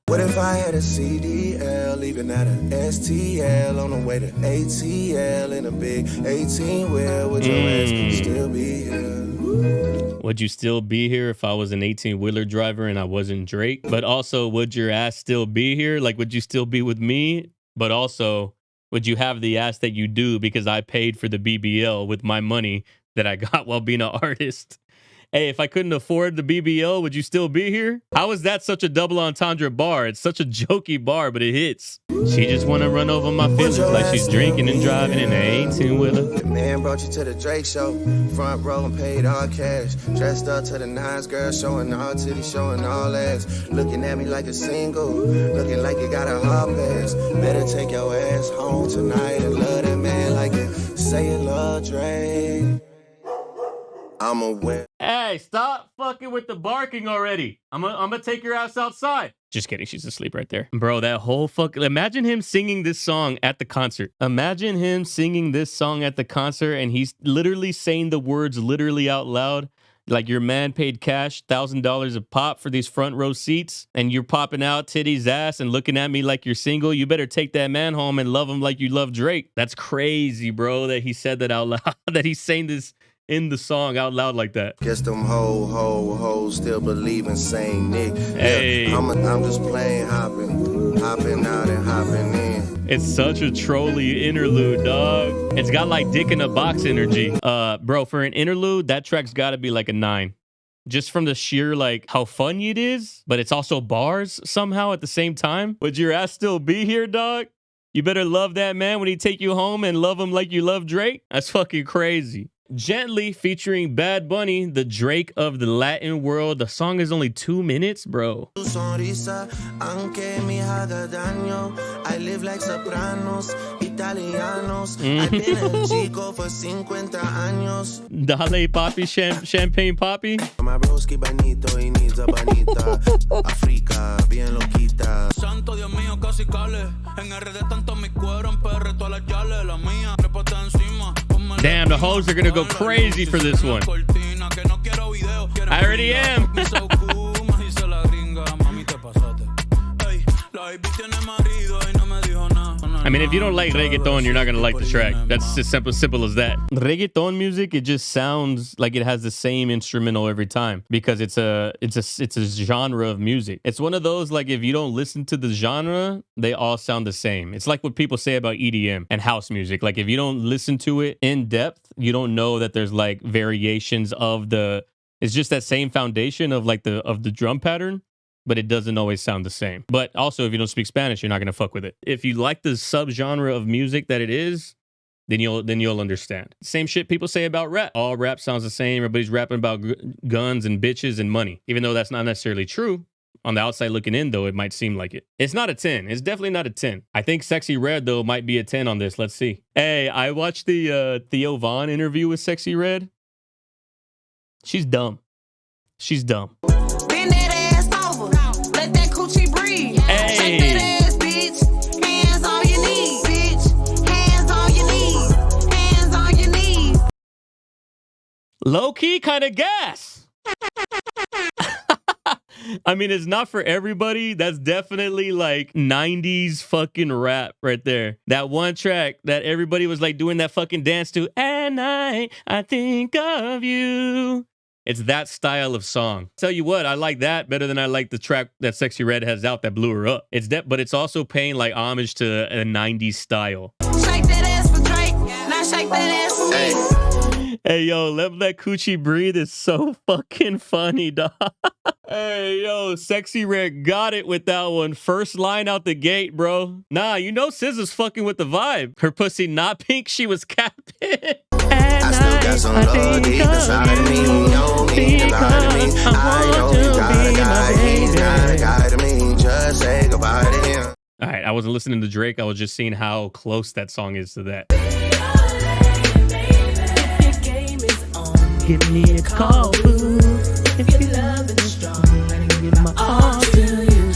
Speaker 2: What if I had a CDL, leaving at an STL on the way to ATL in a big 18-wheel? Would your ass still be here?
Speaker 1: Would you still be here if I was an 18-wheeler driver and I wasn't Drake? But also, would your ass still be here? Like, would you still be with me? But also, would you have the ass that you do because I paid for the BBL with my money that I got while being an artist? Hey, if I couldn't afford the BBL, would you still be here? How is that such a double entendre bar? It's such a jokey bar, but it hits. She just want to run over my feelings like she's drinking and driving in an 18-wheeler.
Speaker 2: The man brought you to the Drake show, front row and paid all cash. Dressed up to the nines, girl, showing all titties, showing all ass. Looking at me like a single, looking like you got a hot pass. Better take your ass home tonight and love that man like you say you love Drake. I'm aware.
Speaker 1: Hey, stop fucking with the barking already. I'm gonna take your ass outside. Just kidding. She's asleep right there. Bro, that whole fucking... Imagine him singing this song at the concert. Imagine him singing this song at the concert and he's literally saying the words literally out loud. Like your man paid cash, $1,000 a pop for these front row seats, and you're popping out titty's ass and looking at me like you're single. You better take that man home and love him like you love Drake. That's crazy, bro, that he said that out loud, that he's saying this in the song out loud like that.
Speaker 2: Guess them hoes still believe in Saint Nick.
Speaker 1: Hey.
Speaker 2: Yeah, I'm just playing hopping out and hopping in.
Speaker 1: It's such a trolly interlude, dog. It's got like dick in a box energy. Bro, for an interlude, that track's gotta be like a 9. Just from the sheer like how funny it is, but it's also bars somehow at the same time. Would your ass still be here, dog? You better love that man when he take you home and love him like you love Drake. That's fucking crazy. Gently featuring Bad Bunny, the Drake of the Latin world. The song is only 2 minutes, bro.
Speaker 2: I live like Sopranos, Italianos. I've been a chico for 50 años.
Speaker 1: Dale papi, champagne papi.
Speaker 2: My broski bonito y needs a bonita. Africa, bien loquita.
Speaker 13: Santo Dios mío, casi cale. En RD tanto mi cuero, en PR todas las yales. La mía, trépate encima.
Speaker 1: Damn, the hoes are gonna go crazy for this one. I already am. I mean, if you don't like reggaeton, you're not gonna like the track. That's as simple as that. Reggaeton music, it just sounds like it has the same instrumental every time because it's a genre of music. It's one of those, like, if you don't listen to the genre, they all sound the same. It's like what people say about EDM and house music. Like, if you don't listen to it in depth, you don't know that there's like variations of the. It's just that same foundation of like the drum pattern, but it doesn't always sound the same. But also, if you don't speak Spanish, you're not going to fuck with it. If you like the subgenre of music that it is, then you'll understand. Same shit people say about rap. All rap sounds the same. Everybody's rapping about guns and bitches and money. Even though that's not necessarily true. On the outside looking in, though, it might seem like it. It's not a 10. It's definitely not a 10. I think Sexy Red, though, might be a 10 on this. Let's see. Hey, I watched the Theo Von interview with Sexy Red. She's dumb. She's dumb.
Speaker 3: Bend that ass over. Let that coochie breathe.
Speaker 1: Hey.
Speaker 3: Shake that ass, bitch. Hands on your knees, bitch. Hands on your knees. Hands on your knees.
Speaker 1: Low key kind of gas. I mean, it's not for everybody. That's definitely like 90s fucking rap right there. That one track that everybody was like doing that fucking dance to. At night, I think of you. It's that style of song. Tell you what, I like that better than I like the track that Sexy Red has out that blew her up. But it's also paying like homage to a 90s style.
Speaker 3: Shake that ass for Drake. Now shake that ass for me.
Speaker 1: Hey, yo, let that coochie breathe is so fucking funny, dog. Hey, yo, Sexy Red got it with that one. First line out the gate, bro. Nah, you know SZA's fucking with the vibe. Her pussy not pink, she was capping.
Speaker 2: I still got some love deep inside of me. You don't need to lie to me. I know you got a guy, he's not a guy to me. Just say goodbye to him.
Speaker 1: All right, I wasn't listening to Drake. I was just seeing how close that song is to that.
Speaker 3: Give me a call, boo. If your love is strong, let me give my all to you.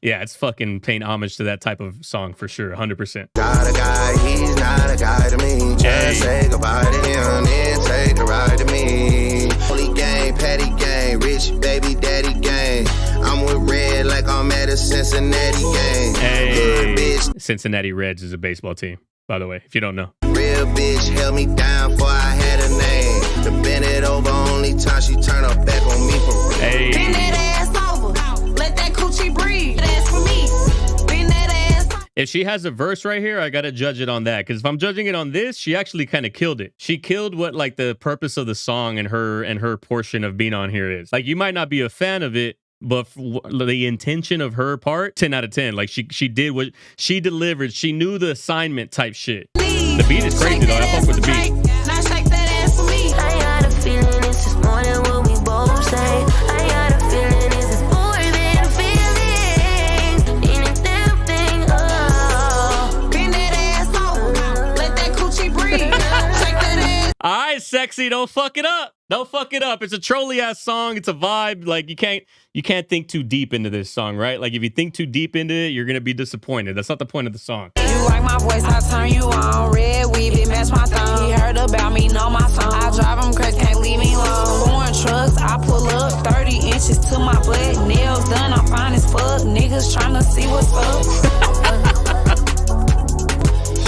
Speaker 1: Yeah, it's fucking paying homage to that type of song for sure, 100%.
Speaker 2: Got a guy, he's not a guy to me. Just say goodbye to him, then take a ride to me. Holy gang, petty gang, rich baby daddy gang. I'm with Red like I'm at a Cincinnati game.
Speaker 1: Hey,
Speaker 2: bitch.
Speaker 1: Cincinnati Reds is a baseball team, by the way, if you don't know.
Speaker 2: Real bitch held me down before I had a name. The bend it over, only time she turn her back on me for real.
Speaker 1: Hey.
Speaker 14: Bend that ass over, let that coochie breathe. That's for me. Bend that ass.
Speaker 1: If she has a verse right here, I gotta judge it on that. Because if I'm judging it on this, she actually kind of killed it. She killed what like the purpose of the song and her portion of being on here is. Like you might not be a fan of it, but the intention of her part, 10 out of 10. Like she did what she delivered. She knew the assignment type shit. The beat is crazy though. I fuck with the beat.
Speaker 14: Now shake that ass for me.
Speaker 15: I got a feeling this is more than what we both say. I got a feeling this is more than a feeling. Ain't a damn thing. Oh.
Speaker 14: Bend that ass over, let that coochie breathe. Shake that ass.
Speaker 1: All right, Sexy, don't fuck it up. Don't fuck it up. It's a trolly ass song. It's a vibe. Like you can't think too deep into this song, right? Like if you think too deep into it, you're gonna be disappointed. That's not the point of the song.
Speaker 14: You like my voice, I turn you on. Red weave, it match my thumb. He heard about me, know my song. I drive him crazy, can't leave me alone. Foreign trucks, I pull up 30 inches to my butt. Nails done, I'm fine as fuck. Niggas tryna see what's up.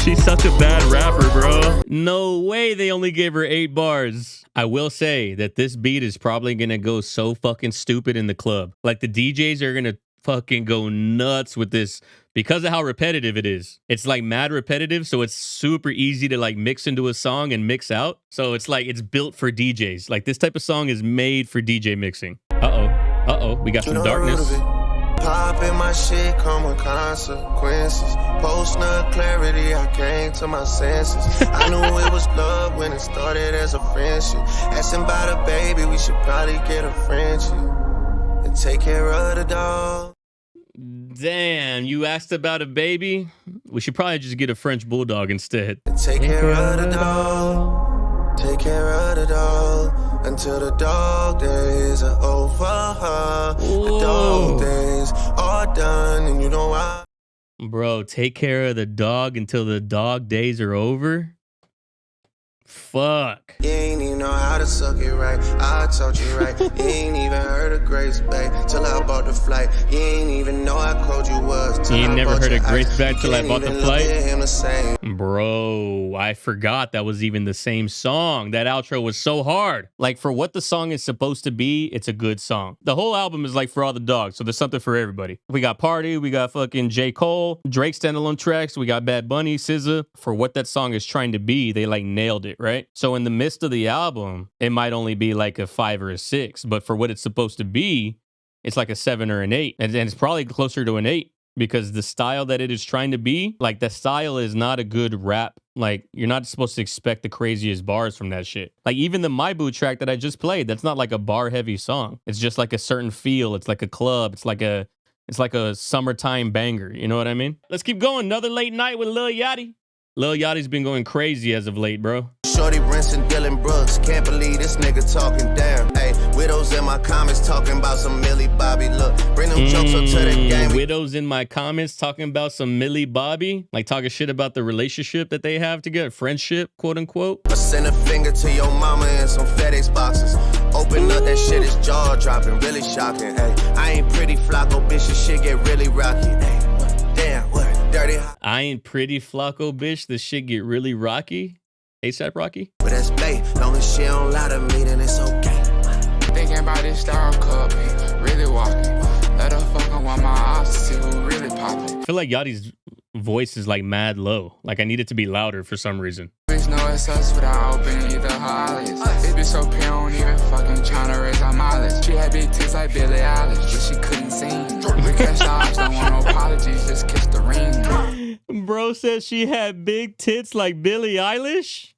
Speaker 1: She's such a bad rapper, bro. No way they only gave her 8 bars. I will say that this beat is probably gonna go so fucking stupid in the club. Like the DJs are gonna fucking go nuts with this because of how repetitive it is. It's like mad repetitive, so it's super easy to like mix into a song and mix out. So it's like it's built for DJs. Like this type of song is made for DJ mixing. Uh-oh, we got some darkness.
Speaker 2: Popping my shit come with consequences. Post no clarity, I came to my senses. I knew it was love when it started as a friendship. Asking about a baby, we should probably get a friendship and take care of the dog.
Speaker 1: Damn, you asked about a baby? We should probably just get a French bulldog instead.
Speaker 2: And take care of the dog. Take care of the dog until the dog days are over. The dog days are done, and you know why.
Speaker 1: Bro, take care of the dog until the dog days are over? Fuck.
Speaker 2: You ain't even know how to suck it right. I taught you right. You ain't even heard of Grace Bay till I bought the flight. You ain't even know how cold you was.
Speaker 1: You ain't never heard of Grace Bay till I bought the flight?
Speaker 2: Him the same.
Speaker 1: Bro, I forgot that was even the same song. That outro was so hard. Like for what the song is supposed to be, it's a good song. The whole album is like for all the dogs, so there's something for everybody. We got Party, we got fucking J. Cole, Drake standalone tracks, we got Bad Bunny, SZA. For what that song is trying to be, they like nailed it, right? So in the midst of the album, it might only be like a 5 or a 6, but for what it's supposed to be, it's like a 7 or an 8. And it's probably closer to an 8 because the style that it is trying to be, like the style is not a good rap. Like you're not supposed to expect the craziest bars from that shit. Like even the My Boo track that I just played, that's not like a bar heavy song. It's just like a certain feel. It's like a club. It's like a summertime banger. You know what I mean? Let's keep going. Another late night with Lil Yachty. Lil Yachty's been going crazy as of late, bro.
Speaker 2: Shorty Brinson, Dylan Brooks. Can't believe this nigga talking down. Hey, widows in my comments talking about some Millie Bobby. Look, bring them jokes up to the game.
Speaker 1: Widows in my comments talking about some Millie Bobby. Like talking shit about the relationship that they have together. Friendship, quote unquote.
Speaker 2: I send a finger to your mama in some FedEx boxes. Open up, that shit is jaw dropping. Really shocking. Hey, I ain't pretty Flocko, bitch. This shit get really rocky. Hey, what? Damn, what? Dirty.
Speaker 1: I ain't pretty Flocko, bitch. This shit get really rocky. ASAP Rocky.
Speaker 2: But that's bae. Long as she don't lie to me, then it's okay.
Speaker 16: Thinking about this star cup, really walking. Let her fucking want my ops to see who really popping.
Speaker 1: I feel like Yachty's voice is like mad low. Like I need it to be louder for some reason.
Speaker 16: Bitch know know it's us without opening either her eyelids. This bitch so pale, don't even fucking tryna raise our mileage. She had big tits like Billie Eilish, but she couldn't sing. We catch the eyes, don't want no apologies, just kiss the ring.
Speaker 1: Bro said she had big tits like Billie Eilish.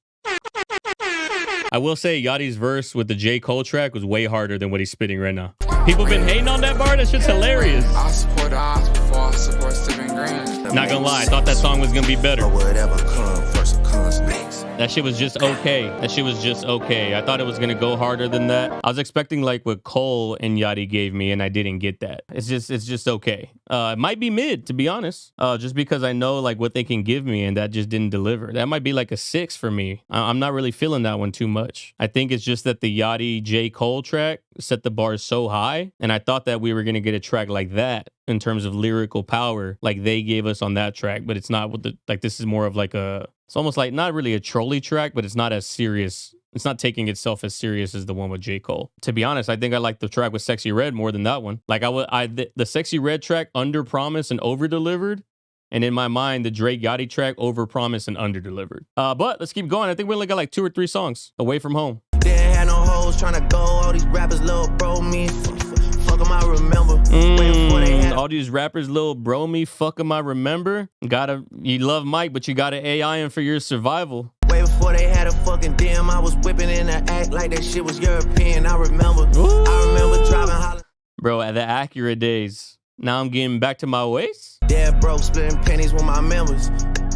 Speaker 1: I will say Yachty's verse with the J. Cole track was way harder than what he's spitting right now. People been hating on that bar. That shit's hilarious.
Speaker 16: I support the odds before I support Steven Green.
Speaker 1: Not gonna lie, I thought that song was gonna be better.
Speaker 2: Whatever comes first comes next.
Speaker 1: That shit was just okay. That shit was just okay. I thought it was gonna go harder than that. I was expecting like what Cole and Yachty gave me, and I didn't get that. It's just okay. It might be mid, to be honest. Just because I know like what they can give me, and that just didn't deliver. That might be like a 6 for me. I'm not really feeling that one too much. I think it's just that the Yachty J. Cole track set the bar so high, and I thought that we were gonna get a track like that in terms of lyrical power, like they gave us on that track. But it's not what the like. This is more of like a. It's almost like not really a trolley track, but it's not as serious. It's not taking itself as serious as the one with J. Cole. To be honest, I think I like the track with Sexy Red more than that one. Like the Sexy Red track under promised and over delivered. And in my mind, the Drake Yachty track over promised and under delivered. But let's keep going. I think we only got like 2 or 3 songs away from home.
Speaker 2: Didn't have no hoes trying to go. All these rappers little bro me. Fuck 'em, I remember. Way before they had
Speaker 1: All these rappers, little bro me, fuck 'em, I remember. You love Mike, but you gotta AI him for your survival.
Speaker 2: Way before they had a fucking DM, I was whipping in the act like that shit was European. I remember.
Speaker 1: Ooh.
Speaker 2: I remember driving holla.
Speaker 1: Bro, at the Acura days. Now I'm getting back to my waist.
Speaker 2: Dead broke, splitting pennies with my members.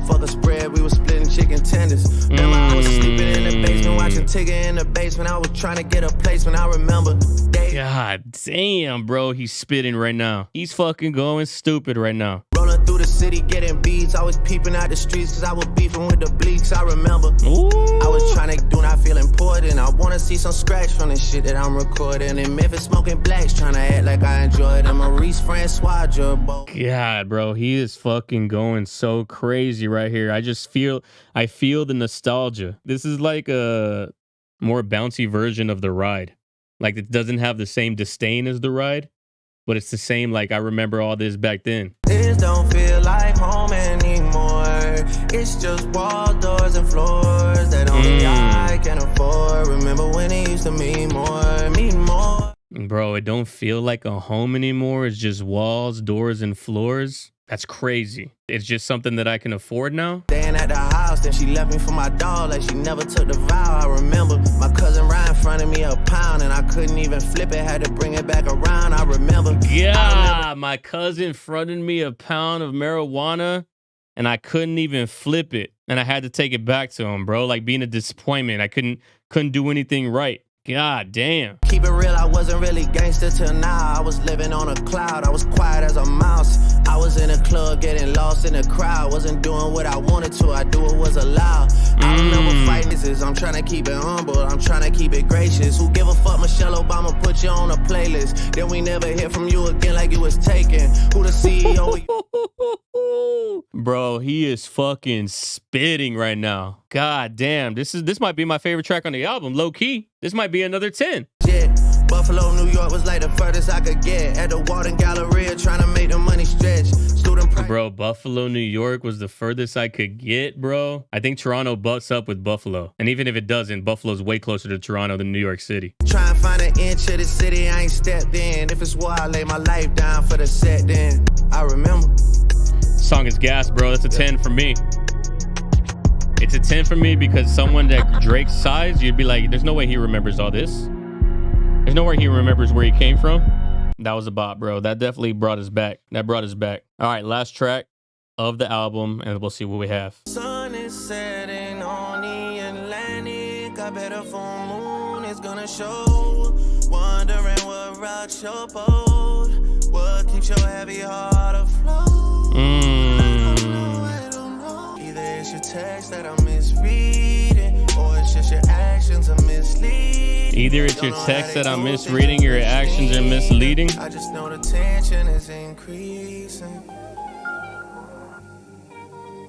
Speaker 2: Fuck a spread, we was splitting chicken tenders. Remember, I was sleeping in the basement, watching Tigger in the basement. I was trying to get a placement, I remember.
Speaker 1: God damn, bro, he's spitting right now. He's fucking going stupid right now.
Speaker 2: Rolling through the city, getting beats. I was peeping out the streets, cause I was beefing with the bleaks, I remember.
Speaker 1: Ooh.
Speaker 2: I was trying to do not feel important. I wanna see some scratch from the shit that I'm recording. In Memphis, smoking blacks, trying to act like I enjoy it. I'm Maurice Francois, Gerbo.
Speaker 1: God, bro, he is fucking going so crazy right here. I feel the nostalgia. This is like a more bouncy version of The Ride. Like, it doesn't have the same disdain as The Ride, but it's the same, like, I remember all this back then.
Speaker 2: This don't feel like home anymore. It's just wall doors and floors that only I can afford. Remember when it used to mean more, mean more.
Speaker 1: Bro, it don't feel like a home anymore. It's just walls, doors, and floors. That's crazy. It's just something that I can afford now.
Speaker 2: Staying at the house, then she left me for my dog like she never took the vow. I remember my cousin Ryan fronted me a pound and I couldn't even flip it, had to bring it back around. I remember.
Speaker 1: Yeah, my cousin fronted me a pound of marijuana and I couldn't even flip it. And I had to take it back to him, bro. Like being a disappointment. I couldn't do anything right. God damn.
Speaker 2: Keep it real, I wasn't really gangster till now. I was living on a cloud, I was quiet as a mouse. I was in a club getting lost in the crowd. Wasn't doing what I wanted to, I do what was allowed. I remember fighting this, I'm trying to keep it humble, I'm trying to keep it gracious. Who give a fuck, Michelle Obama put you on a playlist. Then we never hear from you again like it was taken. Who the CEO?
Speaker 1: Bro, he is fucking spitting right now. God damn, this might be my favorite track on the album, low key. This might be another 10.
Speaker 2: Yeah. Buffalo, New York was like the furthest I could get. At the Walton Galleria, trying to make the money stretch.
Speaker 1: Bro, Buffalo, New York was the furthest I could get, bro. I think Toronto butts up with Buffalo. And even if it doesn't, Buffalo's way closer to Toronto than New York City.
Speaker 2: Try and find an inch of the city I ain't stepped in. If it's war, I lay my life down for the set then. I remember.
Speaker 1: Song is gas, bro. That's a 10 for me. It's a 10 for me because someone that Drake's size, you'd be like, there's no way he remembers all this. There's no way he remembers where he came from. That was a bop, bro. That definitely brought us back. That brought us back. All right, last track of the album, and we'll see what we have.
Speaker 2: Sun is setting on the Atlantic. I bet a full moon is gonna show. Wondering what rocks your boat. What keeps your heavy heart afloat? Either it's your text that I'm misreading, or it's just your actions are misleading.
Speaker 1: Either it's your text that I'm misreading, your actions are misleading.
Speaker 2: I just know the tension is increasing.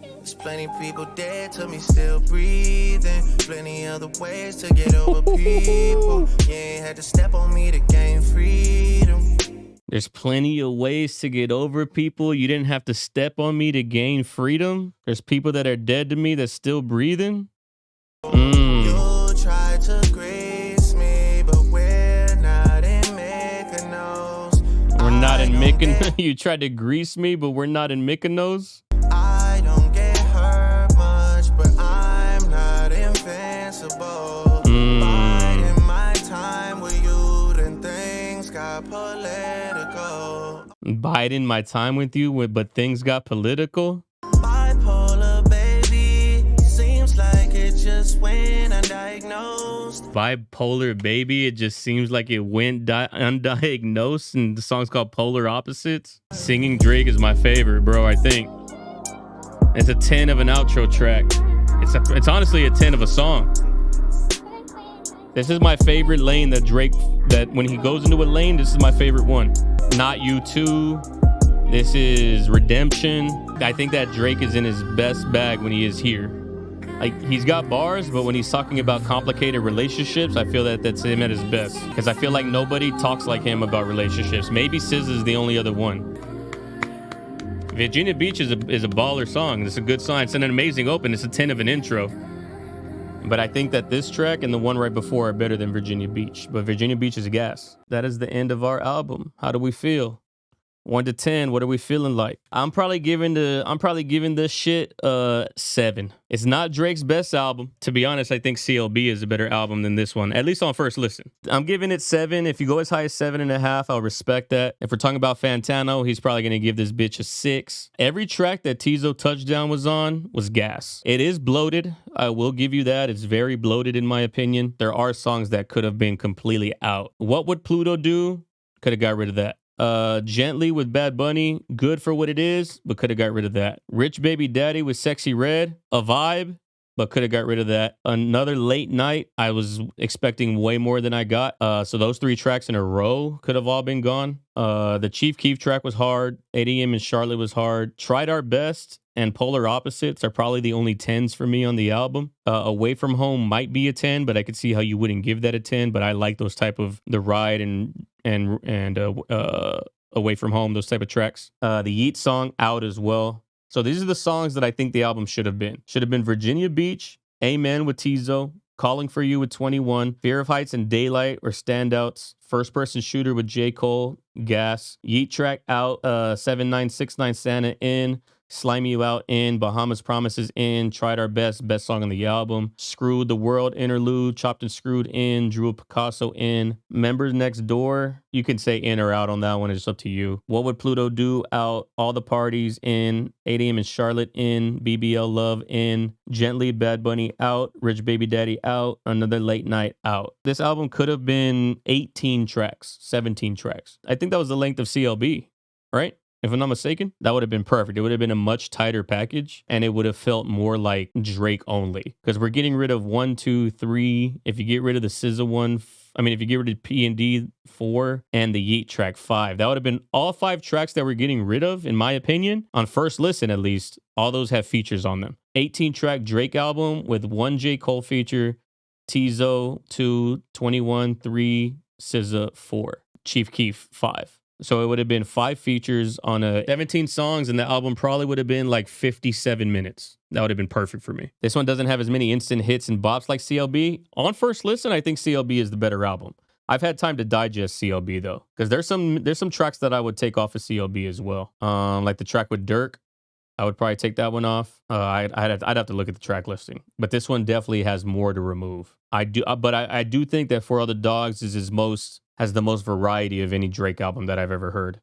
Speaker 2: There's plenty people dead to me still breathing. Plenty other ways to get over people. You ain't had to step on me to gain freedom.
Speaker 1: There's plenty of ways to get over people. You didn't have to step on me to gain freedom. There's people that are dead to me that's still breathing. You tried to grease me, but we're not in Mykonos.
Speaker 11: I don't get hurt much, but I'm not invincible. Biding my time with you, then things got political.
Speaker 1: Biding my time with you, but things got political.
Speaker 11: Bipolar, baby, seems like it just went undiagnosed.
Speaker 1: Bipolar baby, it just seems like it went undiagnosed, and the song's called Polar Opposites. Singing Drake is my favorite, bro. I think it's a 10 of an outro track. It's honestly a 10 of a song. This is my favorite lane that Drake, that when he goes into a lane, this is my favorite one. Not You Too. This is Redemption. I think that Drake is in his best bag when he is here. Like, he's got bars, but when he's talking about complicated relationships, I feel that that's him at his best. Because I feel like nobody talks like him about relationships. Maybe SZA is the only other one. Virginia Beach is a baller song. It's a good song. It's an amazing open. It's a 10 of an intro. But I think that this track and the one right before are better than Virginia Beach. But Virginia Beach is gas. That is the end of our album. How do we feel? 1 to 10, what are we feeling like? I'm probably giving this shit 7. It's not Drake's best album. To be honest, I think CLB is a better album than this one, at least on first listen. I'm giving it 7. If you go as high as 7.5, I'll respect that. If we're talking about Fantano, he's probably gonna give this bitch a 6. Every track that Tizo Touchdown was on was gas. It is bloated. I will give you that. It's very bloated in my opinion. There are songs that could have been completely out. What would Pluto do? Could have got rid of that. Gently with Bad Bunny, good for what it is, but could have got rid of that. Rich Baby Daddy with Sexy Red, a vibe, but could have got rid of that. Another Late Night, I was expecting way more than I got. So those 3 tracks in a row could have all been gone. The Chief Keef track was hard. 8 AM in Charlotte was hard. Tried Our Best and Polar Opposites are probably the only 10s for me on the album. Away From Home might be a 10, but I could see how you wouldn't give that a 10. But I like those type of The Ride and Away From Home, those type of tracks. The Yeet song, Out as well. So these are the songs that I think the album should have been. Should have been Virginia Beach, Amen with Tizo, Calling For You with 21, Fear of Heights and Daylight or standouts. First Person Shooter with J. Cole, gas. Yeet track, Out. 7969 Santa, in. Slime You Out, in. Bahamas Promises, in. Tried Our Best, best song on the album. Screwed the World, interlude. Chopped and Screwed, in. Drew a Picasso, in. Members Next Door, you can say in or out on that one. It's up to you. What Would Pluto Do, out. All the Parties, in. 8 AM in Charlotte, in. BBL Love, in. Gently, Bad Bunny, out. Rich Baby Daddy, out. Another Late Night, out. This album could have been 18 tracks, 17 tracks. I think that was the length of CLB, right? If I'm not mistaken, that would have been perfect. It would have been a much tighter package, and it would have felt more like Drake only. Because we're getting rid of 1, 2, 3. If you get rid of the SZA one, if you get rid of P&D 4 and the Yeet track 5, that would have been all 5 tracks that we're getting rid of, in my opinion. On first listen, at least, all those have features on them. 18-track Drake album with 1 J. Cole feature, Tizo 2, 21 3, SZA 4, Chief Keef 5. So it would have been 5 features on 17 songs, and the album probably would have been like 57 minutes. That would have been perfect for me. This one doesn't have as many instant hits and bops like CLB. On first listen, I think CLB is the better album. I've had time to digest CLB though, because there's some tracks that I would take off of CLB as well. Like the track with Dirk, I would probably take that one off. I'd have to look at the track listing, but this one definitely has more to remove. I do think that For All the Dogs has the most variety of any Drake album that I've ever heard.